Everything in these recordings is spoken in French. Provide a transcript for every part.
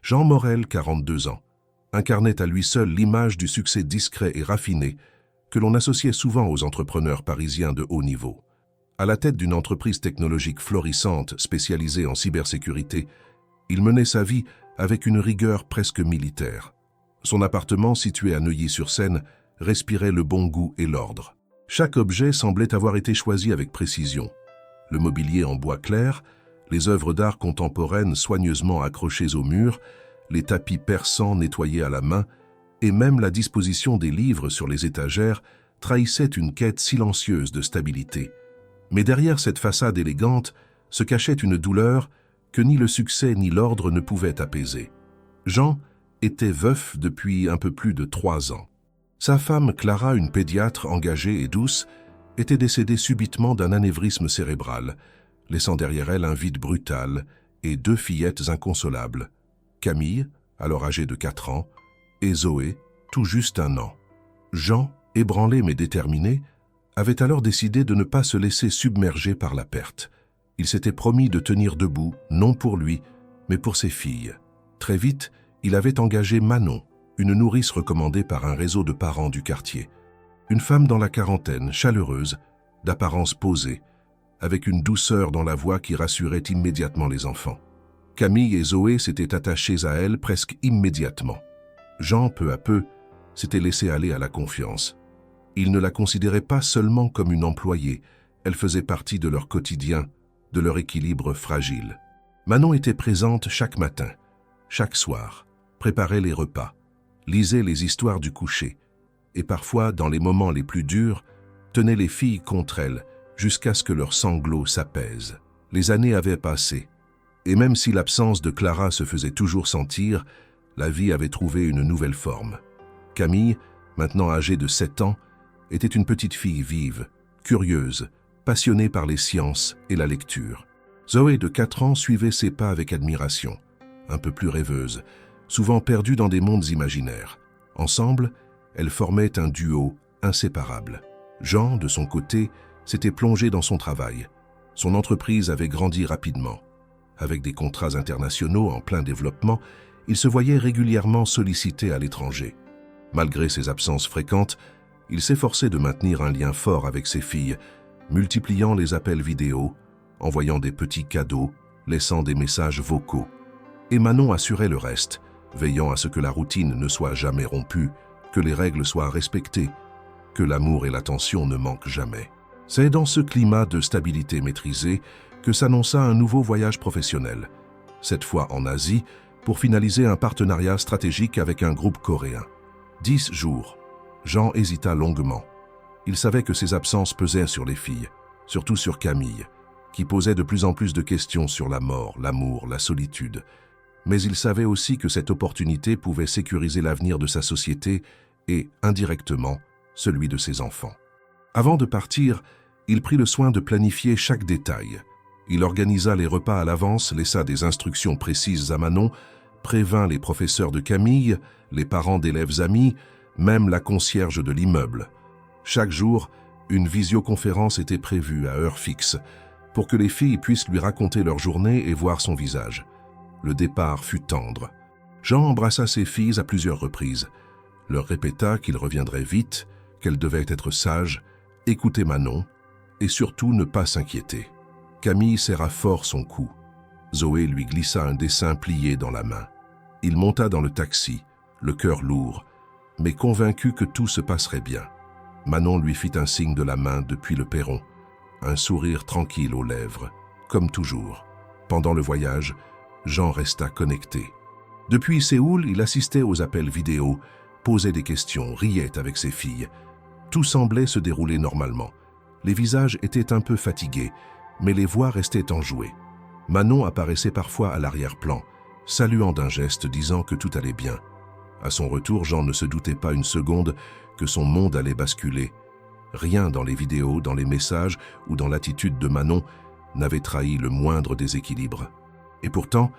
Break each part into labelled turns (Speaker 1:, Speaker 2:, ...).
Speaker 1: Jean Morel, 42 ans, incarnait à lui seul l'image du succès discret et raffiné que l'on associait souvent aux entrepreneurs parisiens de haut niveau. À la tête d'une entreprise technologique florissante spécialisée en cybersécurité, il menait sa vie avec une rigueur presque militaire. Son appartement, situé à Neuilly-sur-Seine, respirait le bon goût et l'ordre. Chaque objet semblait avoir été choisi avec précision. Le mobilier en bois clair, les œuvres d'art contemporaines soigneusement accrochées au mur, les tapis persans nettoyés à la main, et même la disposition des livres sur les étagères trahissaient une quête silencieuse de stabilité. Mais derrière cette façade élégante se cachait une douleur que ni le succès ni l'ordre ne pouvaient apaiser. Jean était veuf depuis un peu plus de 3 ans. Sa femme, Clara, une pédiatre engagée et douce, était décédée subitement d'un anévrisme cérébral, laissant derrière elle un vide brutal et 2 fillettes inconsolables, Camille, alors âgée de 4 ans, et Zoé, tout juste 1 an. Jean, ébranlé mais déterminé, avait alors décidé de ne pas se laisser submerger par la perte. Il s'était promis de tenir debout, non pour lui, mais pour ses filles. Très vite, il avait engagé Manon, une nourrice recommandée par un réseau de parents du quartier. Une femme dans la quarantaine, chaleureuse, d'apparence posée, avec une douceur dans la voix qui rassurait immédiatement les enfants. Camille et Zoé s'étaient attachées à elle presque immédiatement. Jean, peu à peu, s'était laissé aller à la confiance. Il ne la considérait pas seulement comme une employée, elle faisait partie de leur quotidien, de leur équilibre fragile. Manon était présente chaque matin, chaque soir, préparait les repas, lisait les histoires du coucher, et parfois, dans les moments les plus durs, tenait les filles contre elle, jusqu'à ce que leurs sanglots s'apaisent. Les années avaient passé, et même si l'absence de Clara se faisait toujours sentir, la vie avait trouvé une nouvelle forme. Camille, maintenant âgée de 7 ans, était une petite fille vive, curieuse, passionnée par les sciences et la lecture. Zoé, de 4 ans, suivait ses pas avec admiration, un peu plus rêveuse, souvent perdue dans des mondes imaginaires. Ensemble, elles formaient un duo inséparable. Jean, de son côté, s'était plongé dans son travail. Son entreprise avait grandi rapidement. Avec des contrats internationaux en plein développement, il se voyait régulièrement sollicité à l'étranger. Malgré ses absences fréquentes, il s'efforçait de maintenir un lien fort avec ses filles, multipliant les appels vidéo, envoyant des petits cadeaux, laissant des messages vocaux. Et Manon assurait le reste, veillant à ce que la routine ne soit jamais rompue, que les règles soient respectées, que l'amour et l'attention ne manquent jamais. C'est dans ce climat de stabilité maîtrisée que s'annonça un nouveau voyage professionnel, cette fois en Asie, pour finaliser un partenariat stratégique avec un groupe coréen. 10 jours. Jean hésita longuement. Il savait que ses absences pesaient sur les filles, surtout sur Camille, qui posait de plus en plus de questions sur la mort, l'amour, la solitude. Mais il savait aussi que cette opportunité pouvait sécuriser l'avenir de sa société et, indirectement, celui de ses enfants. Avant de partir, il prit le soin de planifier chaque détail. Il organisa les repas à l'avance, laissa des instructions précises à Manon, prévint les professeurs de Camille, les parents d'élèves amis, même la concierge de l'immeuble. Chaque jour, une visioconférence était prévue à heure fixe, pour que les filles puissent lui raconter leur journée et voir son visage. Le départ fut tendre. Jean embrassa ses filles à plusieurs reprises, leur répéta qu'il reviendrait vite, qu'elles devaient être sages, écouter Manon, et surtout ne pas s'inquiéter. Camille serra fort son cou. Zoé lui glissa un dessin plié dans la main. Il monta dans le taxi, le cœur lourd, mais convaincu que tout se passerait bien. Manon lui fit un signe de la main depuis le perron, un sourire tranquille aux lèvres, comme toujours. Pendant le voyage, Jean resta connecté. Depuis Séoul, il assistait aux appels vidéo, posait des questions, riait avec ses filles. Tout semblait se dérouler normalement. Les visages étaient un peu fatigués, mais les voix restaient enjouées. Manon apparaissait parfois à l'arrière-plan, saluant d'un geste disant que tout allait bien. À son retour, Jean ne se doutait pas une seconde que son monde allait basculer. Rien dans les vidéos, dans les messages ou dans l'attitude de Manon n'avait trahi le moindre déséquilibre. Et pourtant,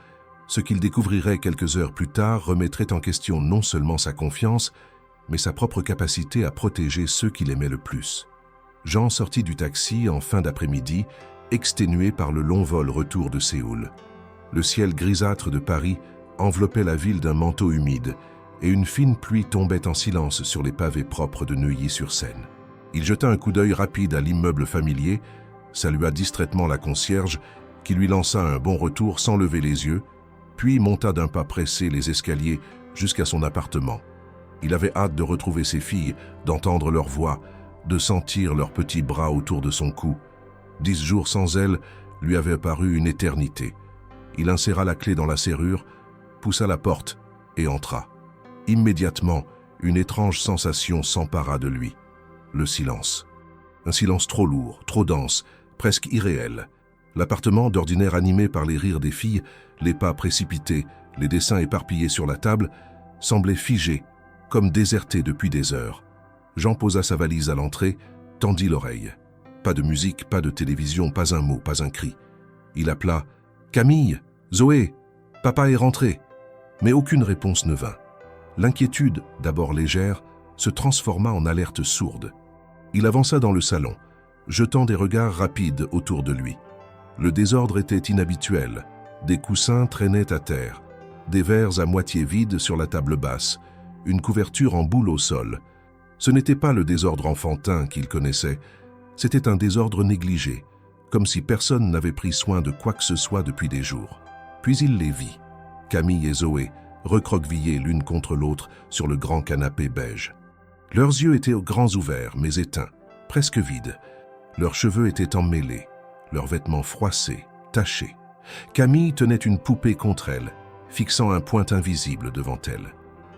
Speaker 1: ce qu'il découvrirait quelques heures plus tard remettrait en question non seulement sa confiance, mais sa propre capacité à protéger ceux qu'il aimait le plus. Jean sortit du taxi en fin d'après-midi, exténué par le long vol retour de Séoul. Le ciel grisâtre de Paris enveloppait la ville d'un manteau humide et une fine pluie tombait en silence sur les pavés propres de Neuilly-sur-Seine. Il jeta un coup d'œil rapide à l'immeuble familier, salua distraitement la concierge, qui lui lança un bon retour sans lever les yeux, puis monta d'un pas pressé les escaliers jusqu'à son appartement. Il avait hâte de retrouver ses filles, d'entendre leur voix, de sentir leurs petits bras autour de son cou. 10 jours sans elles lui avaient paru une éternité. Il inséra la clé dans la serrure, poussa la porte et entra. Immédiatement, une étrange sensation s'empara de lui. Le silence. Un silence trop lourd, trop dense, presque irréel. L'appartement, d'ordinaire animé par les rires des filles, les pas précipités, les dessins éparpillés sur la table, semblait figé, comme déserté depuis des heures. Jean posa sa valise à l'entrée, tendit l'oreille. Pas de musique, pas de télévision, pas un mot, pas un cri. Il appela « Camille, Zoé, papa est rentré !» Mais aucune réponse ne vint. L'inquiétude, d'abord légère, se transforma en alerte sourde. Il avança dans le salon, jetant des regards rapides autour de lui. Le désordre était inhabituel. Des coussins traînaient à terre, des verres à moitié vides sur la table basse, une couverture en boule au sol. Ce n'était pas le désordre enfantin qu'il connaissait, c'était un désordre négligé, comme si personne n'avait pris soin de quoi que ce soit depuis des jours. Puis il les vit, Camille et Zoé, recroquevillées l'une contre l'autre sur le grand canapé beige. Leurs yeux étaient grands ouverts, mais éteints, presque vides. Leurs cheveux étaient emmêlés, leurs vêtements froissés, tachés. Camille tenait une poupée contre elle, fixant un point invisible devant elle.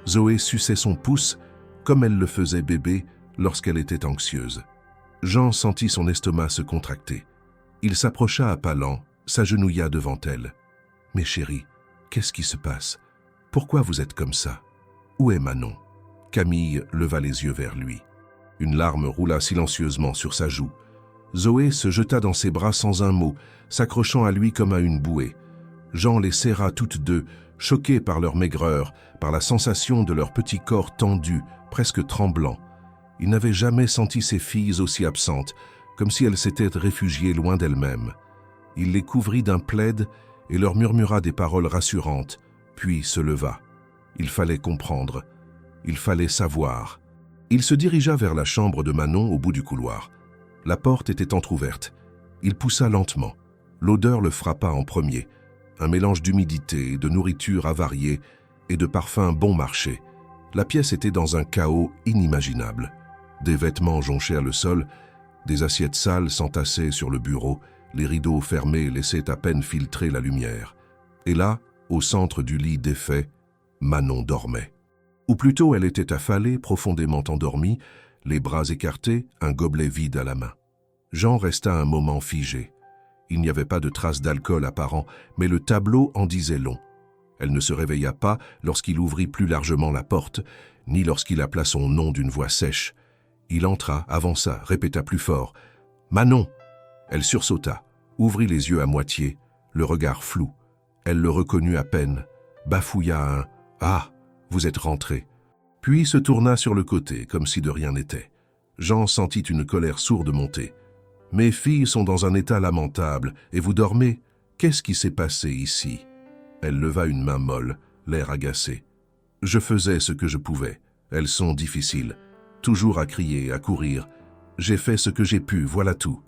Speaker 1: Zoé suçait son pouce, comme elle le faisait bébé lorsqu'elle était anxieuse. Jean sentit son estomac se contracter. Il s'approcha à pas lents, s'agenouilla devant elle. « Mais chérie, qu'est-ce qui se passe? Pourquoi vous êtes comme ça? Où est Manon ?» Camille leva les yeux vers lui. Une larme roula silencieusement sur sa joue. Zoé se jeta dans ses bras sans un mot, s'accrochant à lui comme à une bouée. Jean les serra toutes deux, choqués par leur maigreur, par la sensation de leur petit corps tendu, presque tremblant. Il n'avait jamais senti ses filles aussi absentes, comme si elles s'étaient réfugiées loin d'elles-mêmes. Il les couvrit d'un plaid et leur murmura des paroles rassurantes, puis se leva. Il fallait comprendre. Il fallait savoir. Il se dirigea vers la chambre de Manon au bout du couloir. La porte était entr'ouverte. Il poussa lentement. L'odeur le frappa en premier. Un mélange d'humidité, de nourriture avariée et de parfums bon marché. La pièce était dans un chaos inimaginable. Des vêtements jonchèrent le sol, des assiettes sales s'entassaient sur le bureau, les rideaux fermés laissaient à peine filtrer la lumière. Et là, au centre du lit défait, Manon dormait. Ou plutôt elle était affalée, profondément endormie, les bras écartés, un gobelet vide à la main. Jean resta un moment figé. Il n'y avait pas de traces d'alcool apparent, mais le tableau en disait long. Elle ne se réveilla pas lorsqu'il ouvrit plus largement la porte, ni lorsqu'il appela son nom d'une voix sèche. Il entra, avança, répéta plus fort « Manon !» Elle sursauta, ouvrit les yeux à moitié, le regard flou. Elle le reconnut à peine, bafouilla un « Ah, vous êtes rentré !» Puis se tourna sur le côté, comme si de rien n'était. Jean sentit une colère sourde monter. « Mes filles sont dans un état lamentable, et vous dormez? Qu'est-ce qui s'est passé ici ?» Elle leva une main molle, l'air agacé. « Je faisais ce que je pouvais. Elles sont difficiles. Toujours à crier, à courir. J'ai fait ce que j'ai pu, voilà tout.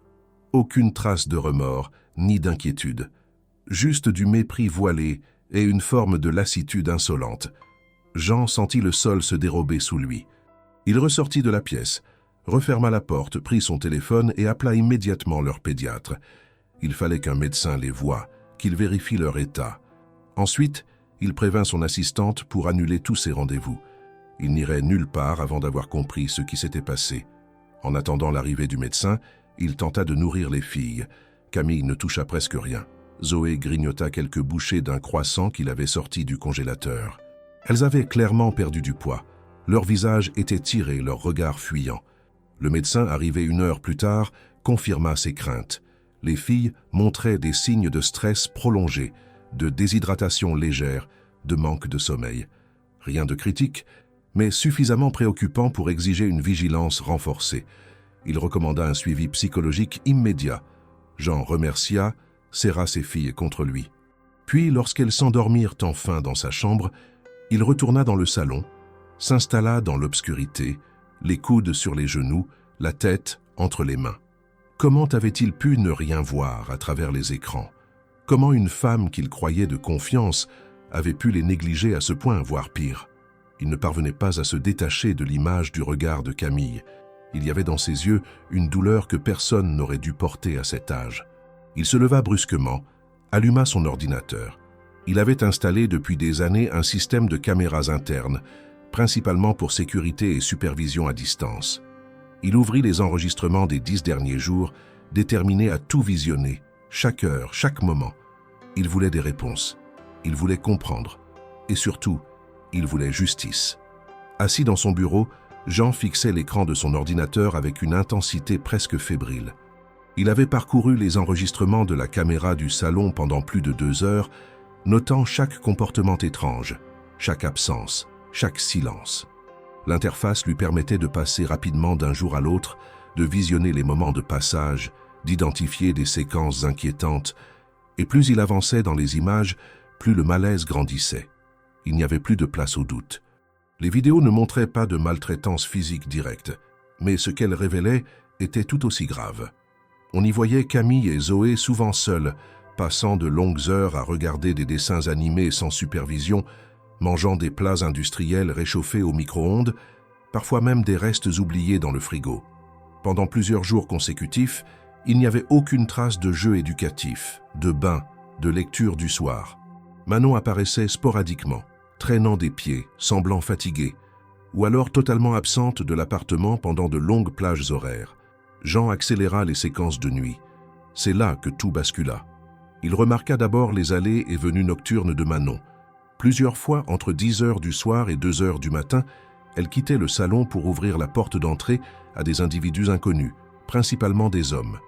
Speaker 1: Aucune trace de remords, ni d'inquiétude. Juste du mépris voilé et une forme de lassitude insolente. » Jean sentit le sol se dérober sous lui. Il ressortit de la pièce, referma la porte, prit son téléphone et appela immédiatement leur pédiatre. Il fallait qu'un médecin les voie, qu'il vérifie leur état. Ensuite, il prévint son assistante pour annuler tous ses rendez-vous. Il n'irait nulle part avant d'avoir compris ce qui s'était passé. En attendant l'arrivée du médecin, il tenta de nourrir les filles. Camille ne toucha presque rien. Zoé grignota quelques bouchées d'un croissant qu'il avait sorti du congélateur. Elles avaient clairement perdu du poids. Leurs visages étaient tirés, leurs regards fuyants. Le médecin, arrivé 1 heure plus tard, confirma ses craintes. Les filles montraient des signes de stress prolongé, de déshydratation légère, de manque de sommeil. Rien de critique, mais suffisamment préoccupant pour exiger une vigilance renforcée. Il recommanda un suivi psychologique immédiat. Jean remercia, serra ses filles contre lui. Puis, lorsqu'elles s'endormirent enfin dans sa chambre, il retourna dans le salon, s'installa dans l'obscurité, les coudes sur les genoux, la tête entre les mains. Comment avait-il pu ne rien voir à travers les écrans? Comment une femme qu'il croyait de confiance avait pu les négliger à ce point, voire pire? Il ne parvenait pas à se détacher de l'image du regard de Camille. Il y avait dans ses yeux une douleur que personne n'aurait dû porter à cet âge. Il se leva brusquement, alluma son ordinateur. Il avait installé depuis des années un système de caméras internes, principalement pour sécurité et supervision à distance. Il ouvrit les enregistrements des 10 derniers jours, déterminé à tout visionner, chaque heure, chaque moment. Il voulait des réponses, il voulait comprendre, et surtout, il voulait justice. Assis dans son bureau, Jean fixait l'écran de son ordinateur avec une intensité presque fébrile. Il avait parcouru les enregistrements de la caméra du salon pendant plus de 2 heures, notant chaque comportement étrange, chaque absence, chaque silence. L'interface lui permettait de passer rapidement d'un jour à l'autre, de visionner les moments de passage, d'identifier des séquences inquiétantes, et plus il avançait dans les images, plus le malaise grandissait. Il n'y avait plus de place au doute. Les vidéos ne montraient pas de maltraitance physique directe, mais ce qu'elles révélaient était tout aussi grave. On y voyait Camille et Zoé souvent seules, passant de longues heures à regarder des dessins animés sans supervision, mangeant des plats industriels réchauffés au micro-ondes, parfois même des restes oubliés dans le frigo. Pendant plusieurs jours consécutifs, il n'y avait aucune trace de jeu éducatif, de bain, de lecture du soir. Manon apparaissait sporadiquement, traînant des pieds, semblant fatiguée, ou alors totalement absente de l'appartement pendant de longues plages horaires. Jean accéléra les séquences de nuit. C'est là que tout bascula. Il remarqua d'abord les allées et venues nocturnes de Manon. Plusieurs fois, entre 10 heures du soir et 2 heures du matin, elle quittait le salon pour ouvrir la porte d'entrée à des individus inconnus, principalement des hommes.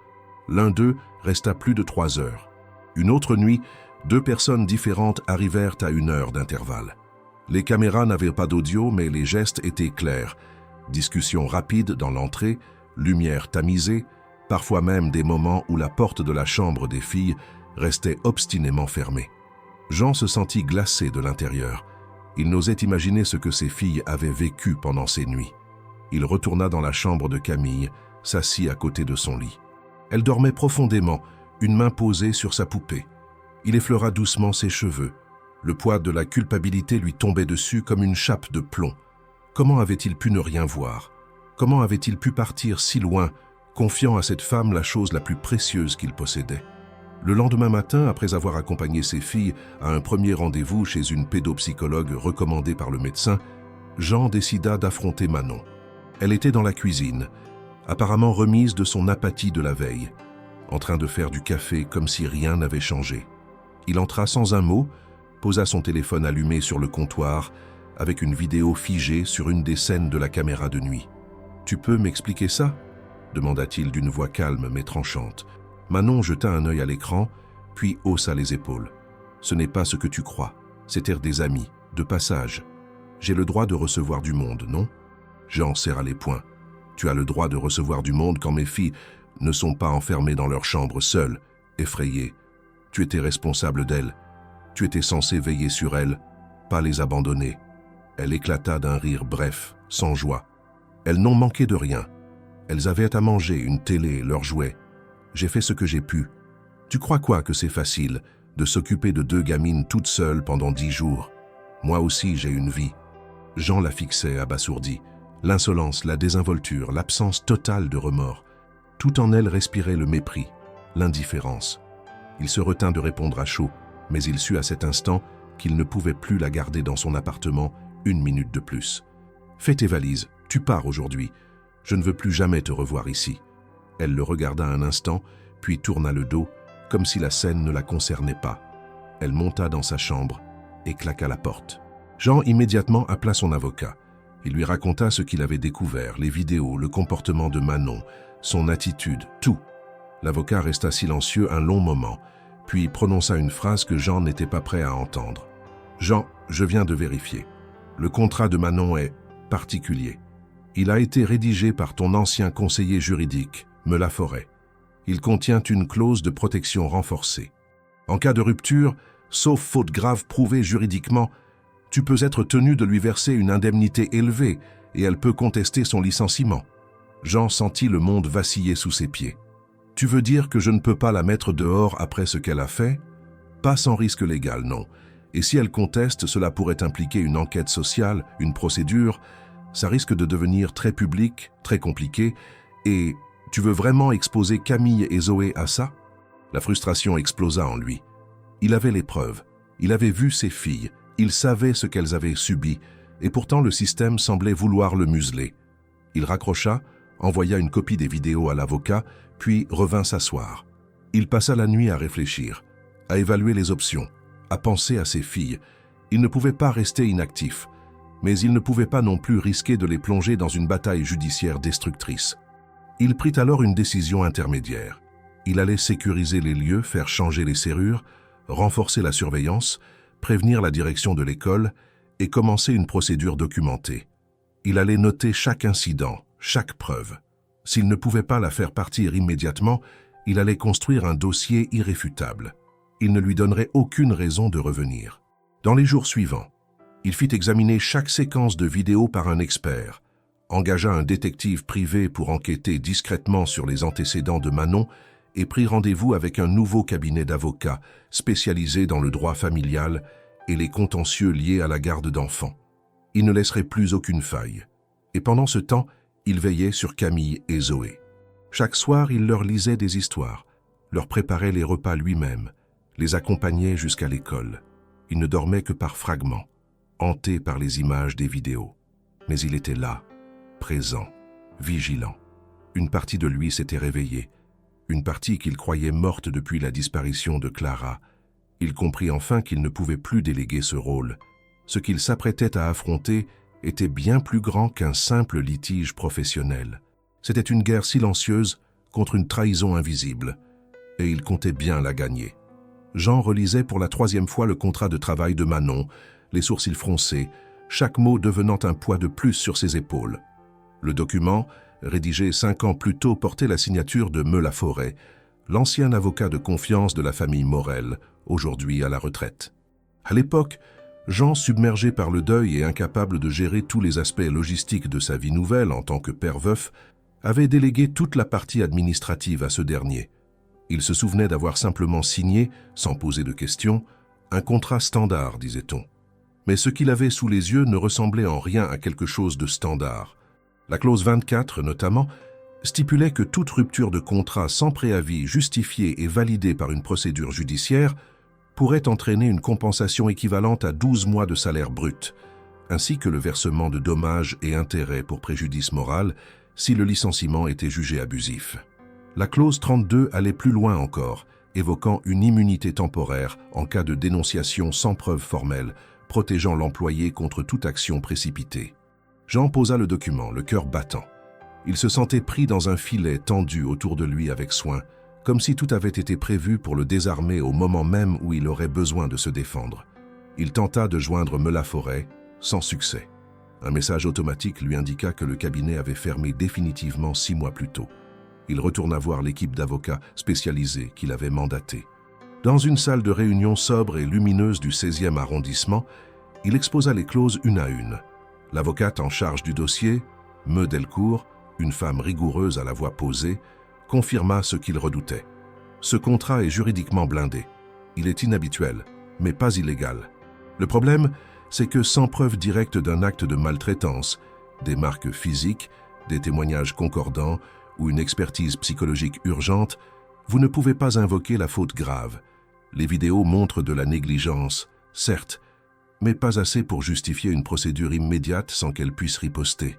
Speaker 1: L'un d'eux resta plus de 3 heures. Une autre nuit, 2 personnes différentes arrivèrent à 1 heure d'intervalle. Les caméras n'avaient pas d'audio, mais les gestes étaient clairs. Discussions rapides dans l'entrée, lumière tamisée, parfois même des moments où la porte de la chambre des filles restait obstinément fermée. Jean se sentit glacé de l'intérieur. Il n'osait imaginer ce que ses filles avaient vécu pendant ces nuits. Il retourna dans la chambre de Camille, s'assit à côté de son lit. Elle dormait profondément, une main posée sur sa poupée. Il effleura doucement ses cheveux. Le poids de la culpabilité lui tombait dessus comme une chape de plomb. Comment avait-il pu ne rien voir? Comment avait-il pu partir si loin, confiant à cette femme la chose la plus précieuse qu'il possédait? Le lendemain matin, après avoir accompagné ses filles à un premier rendez-vous chez une pédopsychologue recommandée par le médecin, Jean décida d'affronter Manon. Elle était dans la cuisine, apparemment remise de son apathie de la veille, en train de faire du café comme si rien n'avait changé. Il entra sans un mot, posa son téléphone allumé sur le comptoir, avec une vidéo figée sur une des scènes de la caméra de nuit. « Tu peux m'expliquer ça ?» demanda-t-il d'une voix calme mais tranchante. Manon jeta un œil à l'écran, puis haussa les épaules. « Ce n'est pas ce que tu crois. C'étaient des amis, de passage. J'ai le droit de recevoir du monde, non ?» Jean serra les poings. « Tu as le droit de recevoir du monde quand mes filles ne sont pas enfermées dans leur chambre seules, effrayées. Tu étais responsable d'elles. Tu étais censé veiller sur elles, pas les abandonner. » Elle éclata d'un rire bref, sans joie. Elles n'ont manqué de rien. Elles avaient à manger, une télé, leurs jouets. J'ai fait ce que j'ai pu. Tu crois quoi que c'est facile de s'occuper de 2 gamines toutes seules pendant 10 jours? Moi aussi, j'ai une vie. Jean la fixait, abasourdi. L'insolence, la désinvolture, l'absence totale de remords. Tout en elle respirait le mépris, l'indifférence. Il se retint de répondre à chaud, mais il sut à cet instant qu'il ne pouvait plus la garder dans son appartement 1 minute de plus. « Fais tes valises, tu pars aujourd'hui. Je ne veux plus jamais te revoir ici. » Elle le regarda un instant, puis tourna le dos, comme si la scène ne la concernait pas. Elle monta dans sa chambre et claqua la porte. Jean immédiatement appela son avocat. Il lui raconta ce qu'il avait découvert, les vidéos, le comportement de Manon, son attitude, tout. L'avocat resta silencieux un long moment, puis prononça une phrase que Jean n'était pas prêt à entendre. « Jean, je viens de vérifier. Le contrat de Manon est particulier. Il a été rédigé par ton ancien conseiller juridique, Melaforêt. Il contient une clause de protection renforcée. En cas de rupture, Sauf faute grave prouvée juridiquement, tu peux être tenu de lui verser une indemnité élevée et elle peut contester son licenciement. Jean sentit le monde vaciller sous ses pieds. Tu veux dire que je ne peux pas la mettre dehors après ce qu'elle a fait? Pas sans risque légal, non. Et si elle conteste, cela pourrait impliquer une enquête sociale, une procédure. Ça risque de devenir très public, très compliqué. Et tu veux vraiment exposer Camille et Zoé à ça? La frustration explosa en lui. Il avait les preuves. Il avait vu ses filles. Il savait ce qu'elles avaient subi. Et pourtant, le système semblait vouloir le museler. Il raccrocha, envoya une copie des vidéos à l'avocat, puis revint s'asseoir. Il passa la nuit à réfléchir, à évaluer les options, à penser à ses filles. Il ne pouvait pas rester inactif, mais il ne pouvait pas non plus risquer de les plonger dans une bataille judiciaire destructrice. Il prit alors une décision intermédiaire. Il allait sécuriser les lieux, faire changer les serrures, renforcer la surveillance, prévenir la direction de l'école et commencer une procédure documentée. Il allait noter chaque incident, chaque preuve. S'il ne pouvait pas la faire partir immédiatement, il allait construire un dossier irréfutable. Il ne lui donnerait aucune raison de revenir. Dans les jours suivants, il fit examiner chaque séquence de vidéos par un expert, engagea un détective privé pour enquêter discrètement sur les antécédents de Manon et prit rendez-vous avec un nouveau cabinet d'avocats spécialisé dans le droit familial et les contentieux liés à la garde d'enfants. Il ne laisserait plus aucune faille. Et pendant ce temps, il veillait sur Camille et Zoé. Chaque soir, il leur lisait des histoires, leur préparait les repas lui-même, les accompagnait jusqu'à l'école. Il ne dormait que par fragments, hanté par les images des vidéos. Mais il était là, présent, vigilant. Une partie de lui s'était réveillée, une partie qu'il croyait morte depuis la disparition de Clara. Il comprit enfin qu'il ne pouvait plus déléguer ce rôle. Ce qu'il s'apprêtait à affronter était bien plus grand qu'un simple litige professionnel. C'était une guerre silencieuse contre une trahison invisible, et il comptait bien la gagner. Jean relisait pour la 3e fois le contrat de travail de Manon, les sourcils froncés, chaque mot devenant un poids de plus sur ses épaules. Le document, rédigé 5 ans plus tôt, portait la signature de Meux-Laforêt, l'ancien avocat de confiance de la famille Morel, aujourd'hui à la retraite. À l'époque, Jean, submergé par le deuil et incapable de gérer tous les aspects logistiques de sa vie nouvelle en tant que père veuf, avait délégué toute la partie administrative à ce dernier. Il se souvenait d'avoir simplement signé, sans poser de questions, un contrat standard, disait-on. Mais ce qu'il avait sous les yeux ne ressemblait en rien à quelque chose de standard. La clause 24, notamment, stipulait que toute rupture de contrat sans préavis justifiée et validée par une procédure judiciaire pourrait entraîner une compensation équivalente à 12 mois de salaire brut, ainsi que le versement de dommages et intérêts pour préjudice moral si le licenciement était jugé abusif. La clause 32 allait plus loin encore, évoquant une immunité temporaire en cas de dénonciation sans preuve formelle, protégeant l'employé contre toute action précipitée. Jean posa le document, le cœur battant. Il se sentait pris dans un filet tendu autour de lui avec soin, comme si tout avait été prévu pour le désarmer au moment même où il aurait besoin de se défendre. Il tenta de joindre Meux-Laforêt, sans succès. Un message automatique lui indiqua que le cabinet avait fermé définitivement 6 mois plus tôt. Il retourna voir l'équipe d'avocats spécialisés qu'il avait mandatés. Dans une salle de réunion sobre et lumineuse du 16e arrondissement, il exposa les clauses une à une. L'avocate en charge du dossier, Meux Delcourt, une femme rigoureuse à la voix posée, confirma ce qu'il redoutait. Ce contrat est juridiquement blindé. Il est inhabituel, mais pas illégal. Le problème, c'est que sans preuve directe d'un acte de maltraitance, des marques physiques, des témoignages concordants ou une expertise psychologique urgente, vous ne pouvez pas invoquer la faute grave. Les vidéos montrent de la négligence, certes, mais pas assez pour justifier une procédure immédiate sans qu'elle puisse riposter.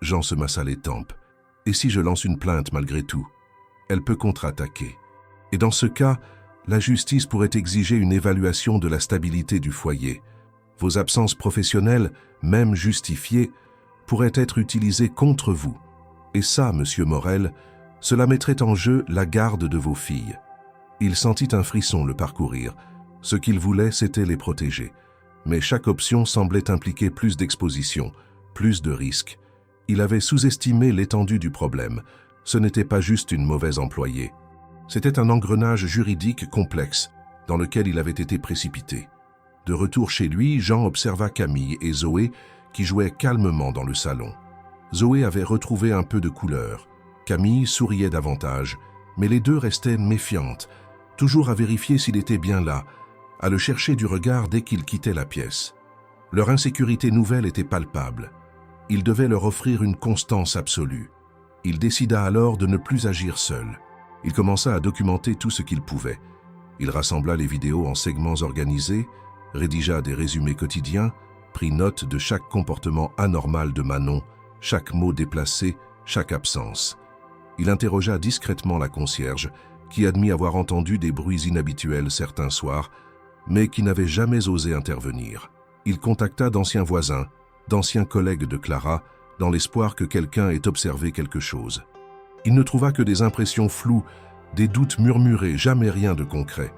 Speaker 1: Jean se massa les tempes. Et si je lance une plainte malgré tout? Elle peut contre-attaquer. Et dans ce cas, la justice pourrait exiger une évaluation de la stabilité du foyer. Vos absences professionnelles, même justifiées, pourraient être utilisées contre vous. Et ça, monsieur Morel, cela mettrait en jeu la garde de vos filles. Il sentit un frisson le parcourir. Ce qu'il voulait, c'était les protéger. Mais chaque option semblait impliquer plus d'exposition, plus de risques. Il avait sous-estimé l'étendue du problème. Ce n'était pas juste une mauvaise employée. C'était un engrenage juridique complexe, dans lequel il avait été précipité. De retour chez lui, Jean observa Camille et Zoé qui jouaient calmement dans le salon. Zoé avait retrouvé un peu de couleur. Camille souriait davantage, mais les deux restaient méfiantes, toujours à vérifier s'il était bien là, à le chercher du regard dès qu'il quittait la pièce. Leur insécurité nouvelle était palpable. Il devait leur offrir une constance absolue. Il décida alors de ne plus agir seul. Il commença à documenter tout ce qu'il pouvait. Il rassembla les vidéos en segments organisés, rédigea des résumés quotidiens, prit note de chaque comportement anormal de Manon, chaque mot déplacé, chaque absence. Il interrogea discrètement la concierge, qui admit avoir entendu des bruits inhabituels certains soirs, mais qui n'avait jamais osé intervenir. Il contacta d'anciens voisins, d'anciens collègues de Clara, dans l'espoir que quelqu'un ait observé quelque chose. Il ne trouva que des impressions floues, des doutes murmurés, jamais rien de concret.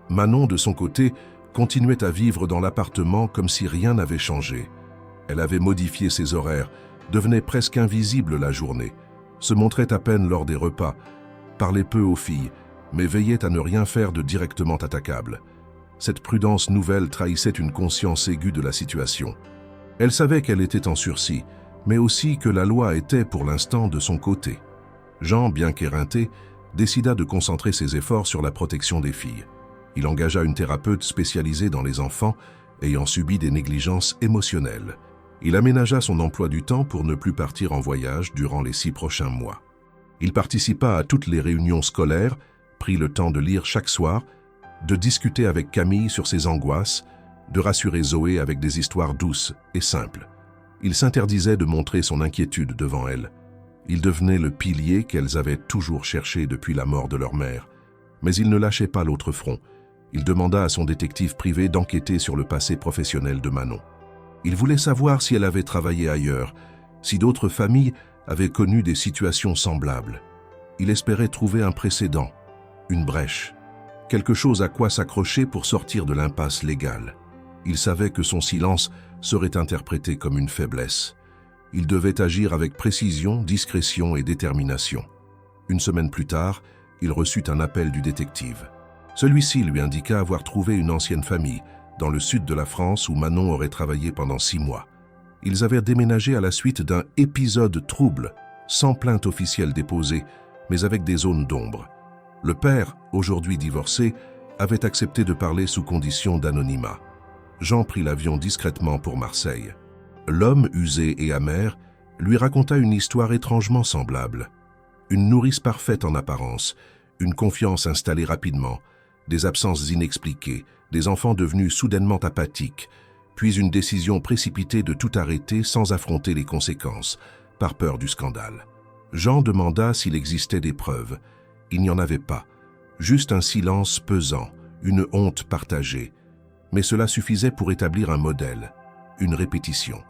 Speaker 1: Manon, de son côté, continuait à vivre dans l'appartement comme si rien n'avait changé. Elle avait modifié ses horaires, devenait presque invisible la journée, se montrait à peine lors des repas, parlait peu aux filles, mais veillait à ne rien faire de directement attaquable. Cette prudence nouvelle trahissait une conscience aiguë de la situation. Elle savait qu'elle était en sursis, mais aussi que la loi était pour l'instant de son côté. Jean, bien qu'éreinté, décida de concentrer ses efforts sur la protection des filles. Il engagea une thérapeute spécialisée dans les enfants ayant subi des négligences émotionnelles. Il aménagea son emploi du temps pour ne plus partir en voyage durant les 6 prochains mois. Il participa à toutes les réunions scolaires, prit le temps de lire chaque soir, de discuter avec Camille sur ses angoisses, de rassurer Zoé avec des histoires douces et simples. Il s'interdisait de montrer son inquiétude devant elle. Il devenait le pilier qu'elles avaient toujours cherché depuis la mort de leur mère. Mais il ne lâchait pas l'autre front. Il demanda à son détective privé d'enquêter sur le passé professionnel de Manon. Il voulait savoir si elle avait travaillé ailleurs, si d'autres familles avaient connu des situations semblables. Il espérait trouver un précédent, une brèche, quelque chose à quoi s'accrocher pour sortir de l'impasse légale. Il savait que son silence serait interprété comme une faiblesse. Il devait agir avec précision, discrétion et détermination. Une semaine plus tard, il reçut un appel du détective. Celui-ci lui indiqua avoir trouvé une ancienne famille, dans le sud de la France où Manon aurait travaillé pendant 6 mois. Ils avaient déménagé à la suite d'un épisode trouble, sans plainte officielle déposée, mais avec des zones d'ombre. Le père, aujourd'hui divorcé, avait accepté de parler sous condition d'anonymat. Jean prit l'avion discrètement pour Marseille. L'homme, usé et amer, lui raconta une histoire étrangement semblable. Une nourrice parfaite en apparence, une confiance installée rapidement, des absences inexpliquées, des enfants devenus soudainement apathiques, puis une décision précipitée de tout arrêter sans affronter les conséquences, par peur du scandale. Jean demanda s'il existait des preuves. Il n'y en avait pas, juste un silence pesant, une honte partagée. Mais cela suffisait pour établir un modèle, une répétition,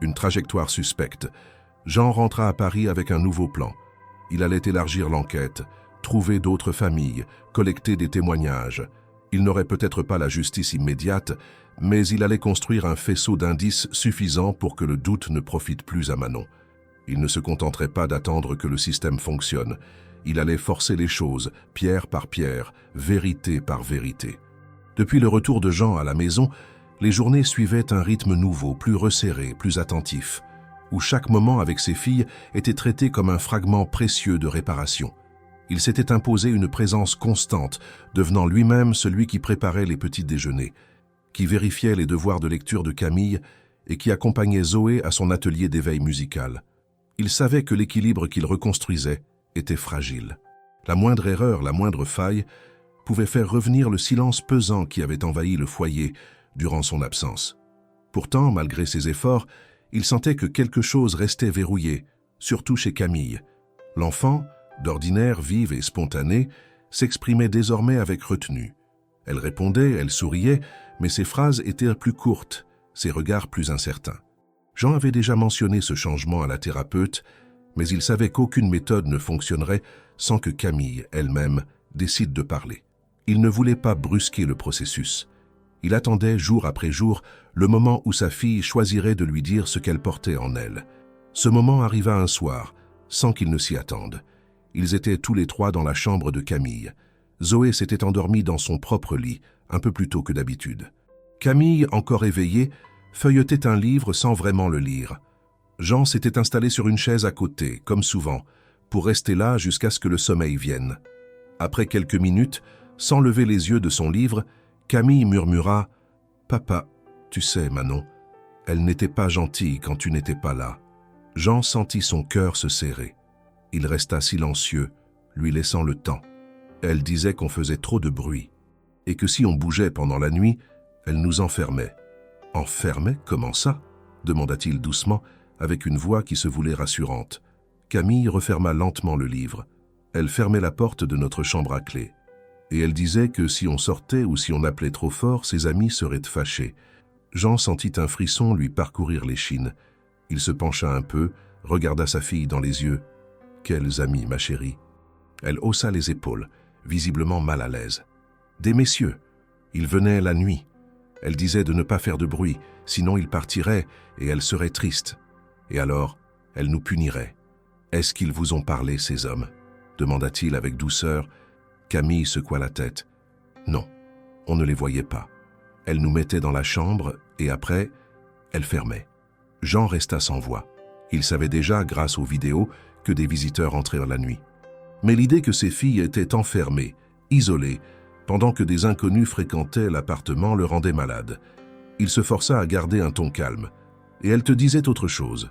Speaker 1: une trajectoire suspecte. Jean rentra à Paris avec un nouveau plan. Il allait élargir l'enquête, trouver d'autres familles, collecter des témoignages. Il n'aurait peut-être pas la justice immédiate, mais il allait construire un faisceau d'indices suffisant pour que le doute ne profite plus à Manon. Il ne se contenterait pas d'attendre que le système fonctionne. Il allait forcer les choses, pierre par pierre, vérité par vérité. Depuis le retour de Jean à la maison, les journées suivaient un rythme nouveau, plus resserré, plus attentif, où chaque moment avec ses filles était traité comme un fragment précieux de réparation. Il s'était imposé une présence constante, devenant lui-même celui qui préparait les petits déjeuners, qui vérifiait les devoirs de lecture de Camille et qui accompagnait Zoé à son atelier d'éveil musical. Il savait que l'équilibre qu'il reconstruisait était fragile. La moindre erreur, la moindre faille, pouvait faire revenir le silence pesant qui avait envahi le foyer durant son absence. Pourtant, malgré ses efforts, il sentait que quelque chose restait verrouillé, surtout chez Camille. L'enfant, d'ordinaire vive et spontanée, s'exprimait désormais avec retenue. Elle répondait, elle souriait, mais ses phrases étaient plus courtes, ses regards plus incertains. Jean avait déjà mentionné ce changement à la thérapeute, mais il savait qu'aucune méthode ne fonctionnerait sans que Camille, elle-même, décide de parler. Il ne voulait pas brusquer le processus. Il attendait, jour après jour, le moment où sa fille choisirait de lui dire ce qu'elle portait en elle. Ce moment arriva un soir, sans qu'il ne s'y attende. Ils étaient tous les trois dans la chambre de Camille. Zoé s'était endormie dans son propre lit, un peu plus tôt que d'habitude. Camille, encore éveillée, feuilletait un livre sans vraiment le lire. Jean s'était installé sur une chaise à côté, comme souvent, pour rester là jusqu'à ce que le sommeil vienne. Après quelques minutes, sans lever les yeux de son livre, Camille murmura « Papa, tu sais, Manon, elle n'était pas gentille quand tu n'étais pas là. » Jean sentit son cœur se serrer. Il resta silencieux, lui laissant le temps. Elle disait qu'on faisait trop de bruit, et que si on bougeait pendant la nuit, elle nous enfermait. « Enfermait? Comment ça ?» demanda-t-il doucement, avec une voix qui se voulait rassurante. Camille referma lentement le livre. Elle fermait la porte de notre chambre à clé. Et elle disait que si on sortait ou si on appelait trop fort, ses amis seraient fâchés. Jean sentit un frisson lui parcourir l'échine. Il se pencha un peu, regarda sa fille dans les yeux. « Quels amis, ma chérie ?» Elle haussa les épaules, visiblement mal à l'aise. « Des messieurs. Ils venaient la nuit. Elle disait de ne pas faire de bruit, sinon ils partiraient et elle serait triste. Et alors, elle nous punirait. Est-ce qu'ils vous ont parlé, ces hommes ?» demanda-t-il avec douceur. Camille secoua la tête. « Non, on ne les voyait pas. Elle nous mettait dans la chambre et après, elle fermait. » Jean resta sans voix. Il savait déjà, grâce aux vidéos, que des visiteurs entraient la nuit. Mais l'idée que ses filles étaient enfermées, isolées, pendant que des inconnus fréquentaient l'appartement le rendait malade. Il se força à garder un ton calme. « Et elle te disait autre chose. »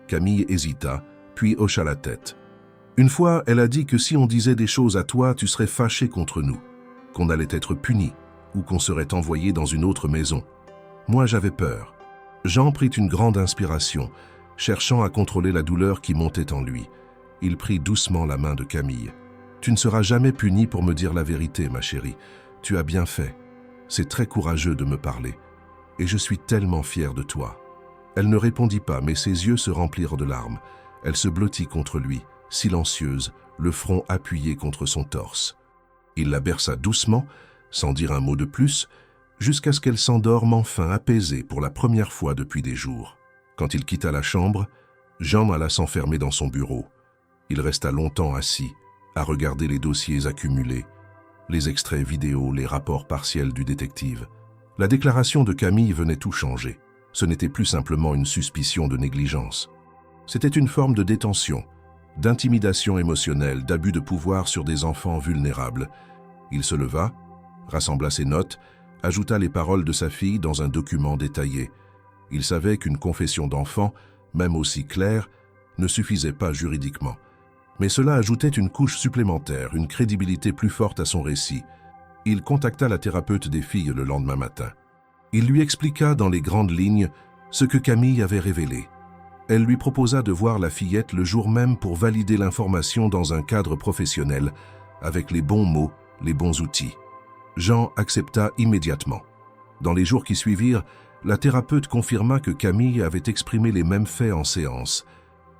Speaker 1: Camille hésita, puis hocha la tête. « Une fois, elle a dit que si on disait des choses à toi, tu serais fâché contre nous, qu'on allait être puni, ou qu'on serait envoyé dans une autre maison. Moi, j'avais peur. » Jean prit une grande inspiration, cherchant à contrôler la douleur qui montait en lui. Il prit doucement la main de Camille. « Tu ne seras jamais punie pour me dire la vérité, ma chérie. Tu as bien fait. C'est très courageux de me parler. Et je suis tellement fier de toi. » Elle ne répondit pas, mais ses yeux se remplirent de larmes. Elle se blottit contre lui, silencieuse, le front appuyé contre son torse. Il la berça doucement, sans dire un mot de plus, jusqu'à ce qu'elle s'endorme enfin apaisée pour la première fois depuis des jours. Quand il quitta la chambre, Jean alla s'enfermer dans son bureau. Il resta longtemps assis, à regarder les dossiers accumulés, les extraits vidéo, les rapports partiels du détective. La déclaration de Camille venait tout changer. Ce n'était plus simplement une suspicion de négligence. C'était une forme de détention, d'intimidation émotionnelle, d'abus de pouvoir sur des enfants vulnérables. Il se leva, rassembla ses notes, ajouta les paroles de sa fille dans un document détaillé. Il savait qu'une confession d'enfant, même aussi claire, ne suffisait pas juridiquement. Mais cela ajoutait une couche supplémentaire, une crédibilité plus forte à son récit. Il contacta la thérapeute des filles le lendemain matin. Il lui expliqua dans les grandes lignes ce que Camille avait révélé. Elle lui proposa de voir la fillette le jour même pour valider l'information dans un cadre professionnel, avec les bons mots, les bons outils. Jean accepta immédiatement. Dans les jours qui suivirent, la thérapeute confirma que Camille avait exprimé les mêmes faits en séance.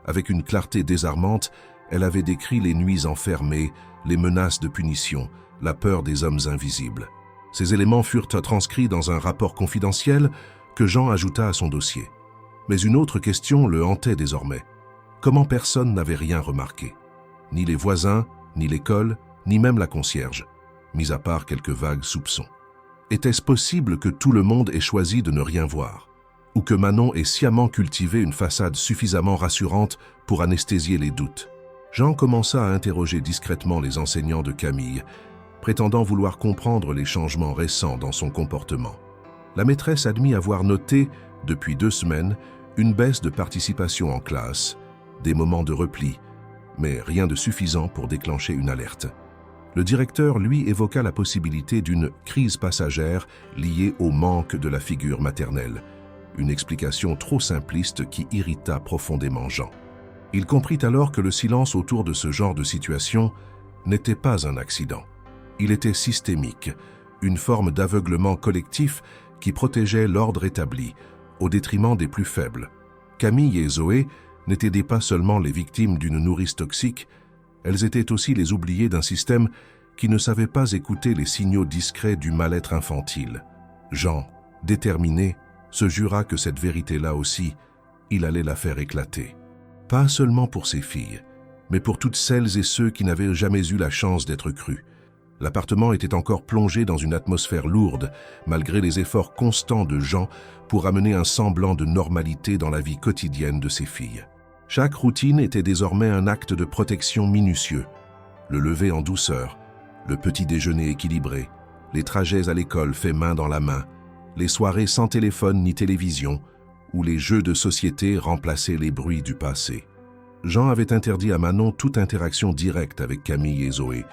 Speaker 1: Avec une clarté désarmante, elle avait décrit les nuits enfermées, les menaces de punition, la peur des hommes invisibles. Ces éléments furent transcrits dans un rapport confidentiel que Jean ajouta à son dossier. Mais une autre question le hantait désormais. Comment personne n'avait rien remarqué? Ni les voisins, ni l'école, ni même la concierge, mis à part quelques vagues soupçons. Était-ce possible que tout le monde ait choisi de ne rien voir? Ou que Manon ait sciemment cultivé une façade suffisamment rassurante pour anesthésier les doutes? Jean commença à interroger discrètement les enseignants de Camille, prétendant vouloir comprendre les changements récents dans son comportement. La maîtresse admit avoir noté, depuis 2 semaines, une baisse de participation en classe, des moments de repli, mais rien de suffisant pour déclencher une alerte. Le directeur, lui, évoqua la possibilité d'une crise passagère liée au manque de la figure maternelle, une explication trop simpliste qui irrita profondément Jean. Il comprit alors que le silence autour de ce genre de situation n'était pas un accident. Il était systémique, une forme d'aveuglement collectif qui protégeait l'ordre établi, au détriment des plus faibles. Camille et Zoé n'étaient pas seulement les victimes d'une nourrice toxique, elles étaient aussi les oubliées d'un système qui ne savait pas écouter les signaux discrets du mal-être infantile. Jean, déterminé, se jura que cette vérité-là aussi, il allait la faire éclater. Pas seulement pour ses filles, mais pour toutes celles et ceux qui n'avaient jamais eu la chance d'être crus. L'appartement était encore plongé dans une atmosphère lourde, malgré les efforts constants de Jean pour amener un semblant de normalité dans la vie quotidienne de ses filles. Chaque routine était désormais un acte de protection minutieux. Le lever en douceur, le petit déjeuner équilibré, les trajets à l'école faits main dans la main, les soirées sans téléphone ni télévision, où les jeux de société remplaçaient les bruits du passé. Jean avait interdit à Manon toute interaction directe avec Camille et Zoé.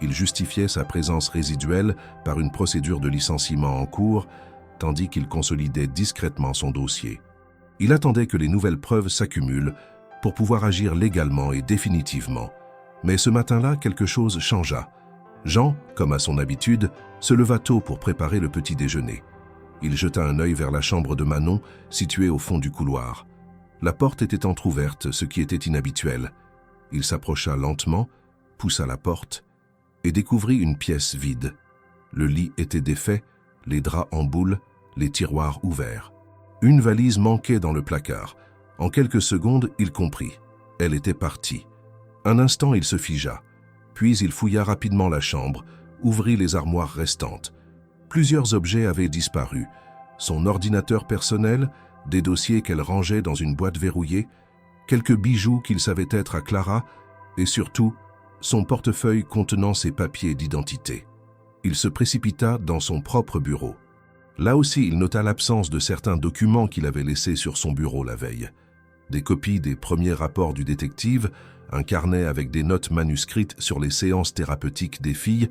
Speaker 1: Il justifiait sa présence résiduelle par une procédure de licenciement en cours, tandis qu'il consolidait discrètement son dossier. Il attendait que les nouvelles preuves s'accumulent pour pouvoir agir légalement et définitivement. Mais ce matin-là, quelque chose changea. Jean, comme à son habitude, se leva tôt pour préparer le petit déjeuner. Il jeta un œil vers la chambre de Manon, située au fond du couloir. La porte était entr'ouverte, ce qui était inhabituel. Il s'approcha lentement, poussa la porte et découvrit une pièce vide. Le lit était défait, les draps en boule, les tiroirs ouverts. Une valise manquait dans le placard. En quelques secondes, il comprit. Elle était partie. Un instant, il se figea. Puis il fouilla rapidement la chambre, ouvrit les armoires restantes. Plusieurs objets avaient disparu. Son ordinateur personnel, des dossiers qu'elle rangeait dans une boîte verrouillée, quelques bijoux qu'il savait être à Clara, et surtout, son portefeuille contenant ses papiers d'identité. Il se précipita dans son propre bureau. Là aussi, il nota l'absence de certains documents qu'il avait laissés sur son bureau la veille. Des copies des premiers rapports du détective, un carnet avec des notes manuscrites sur les séances thérapeutiques des filles,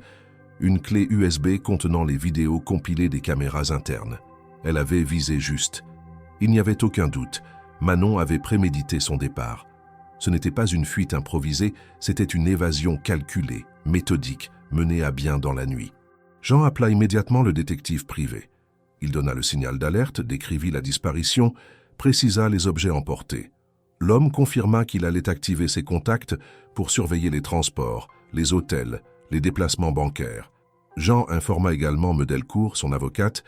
Speaker 1: une clé USB contenant les vidéos compilées des caméras internes. Elle avait visé juste. Il n'y avait aucun doute, Manon avait prémédité son départ. Ce n'était pas une fuite improvisée, c'était une évasion calculée, méthodique, menée à bien dans la nuit. Jean appela immédiatement le détective privé. Il donna le signal d'alerte, décrivit la disparition, précisa les objets emportés. L'homme confirma qu'il allait activer ses contacts pour surveiller les transports, les hôtels, les déplacements bancaires. Jean informa également Medelcourt, son avocate,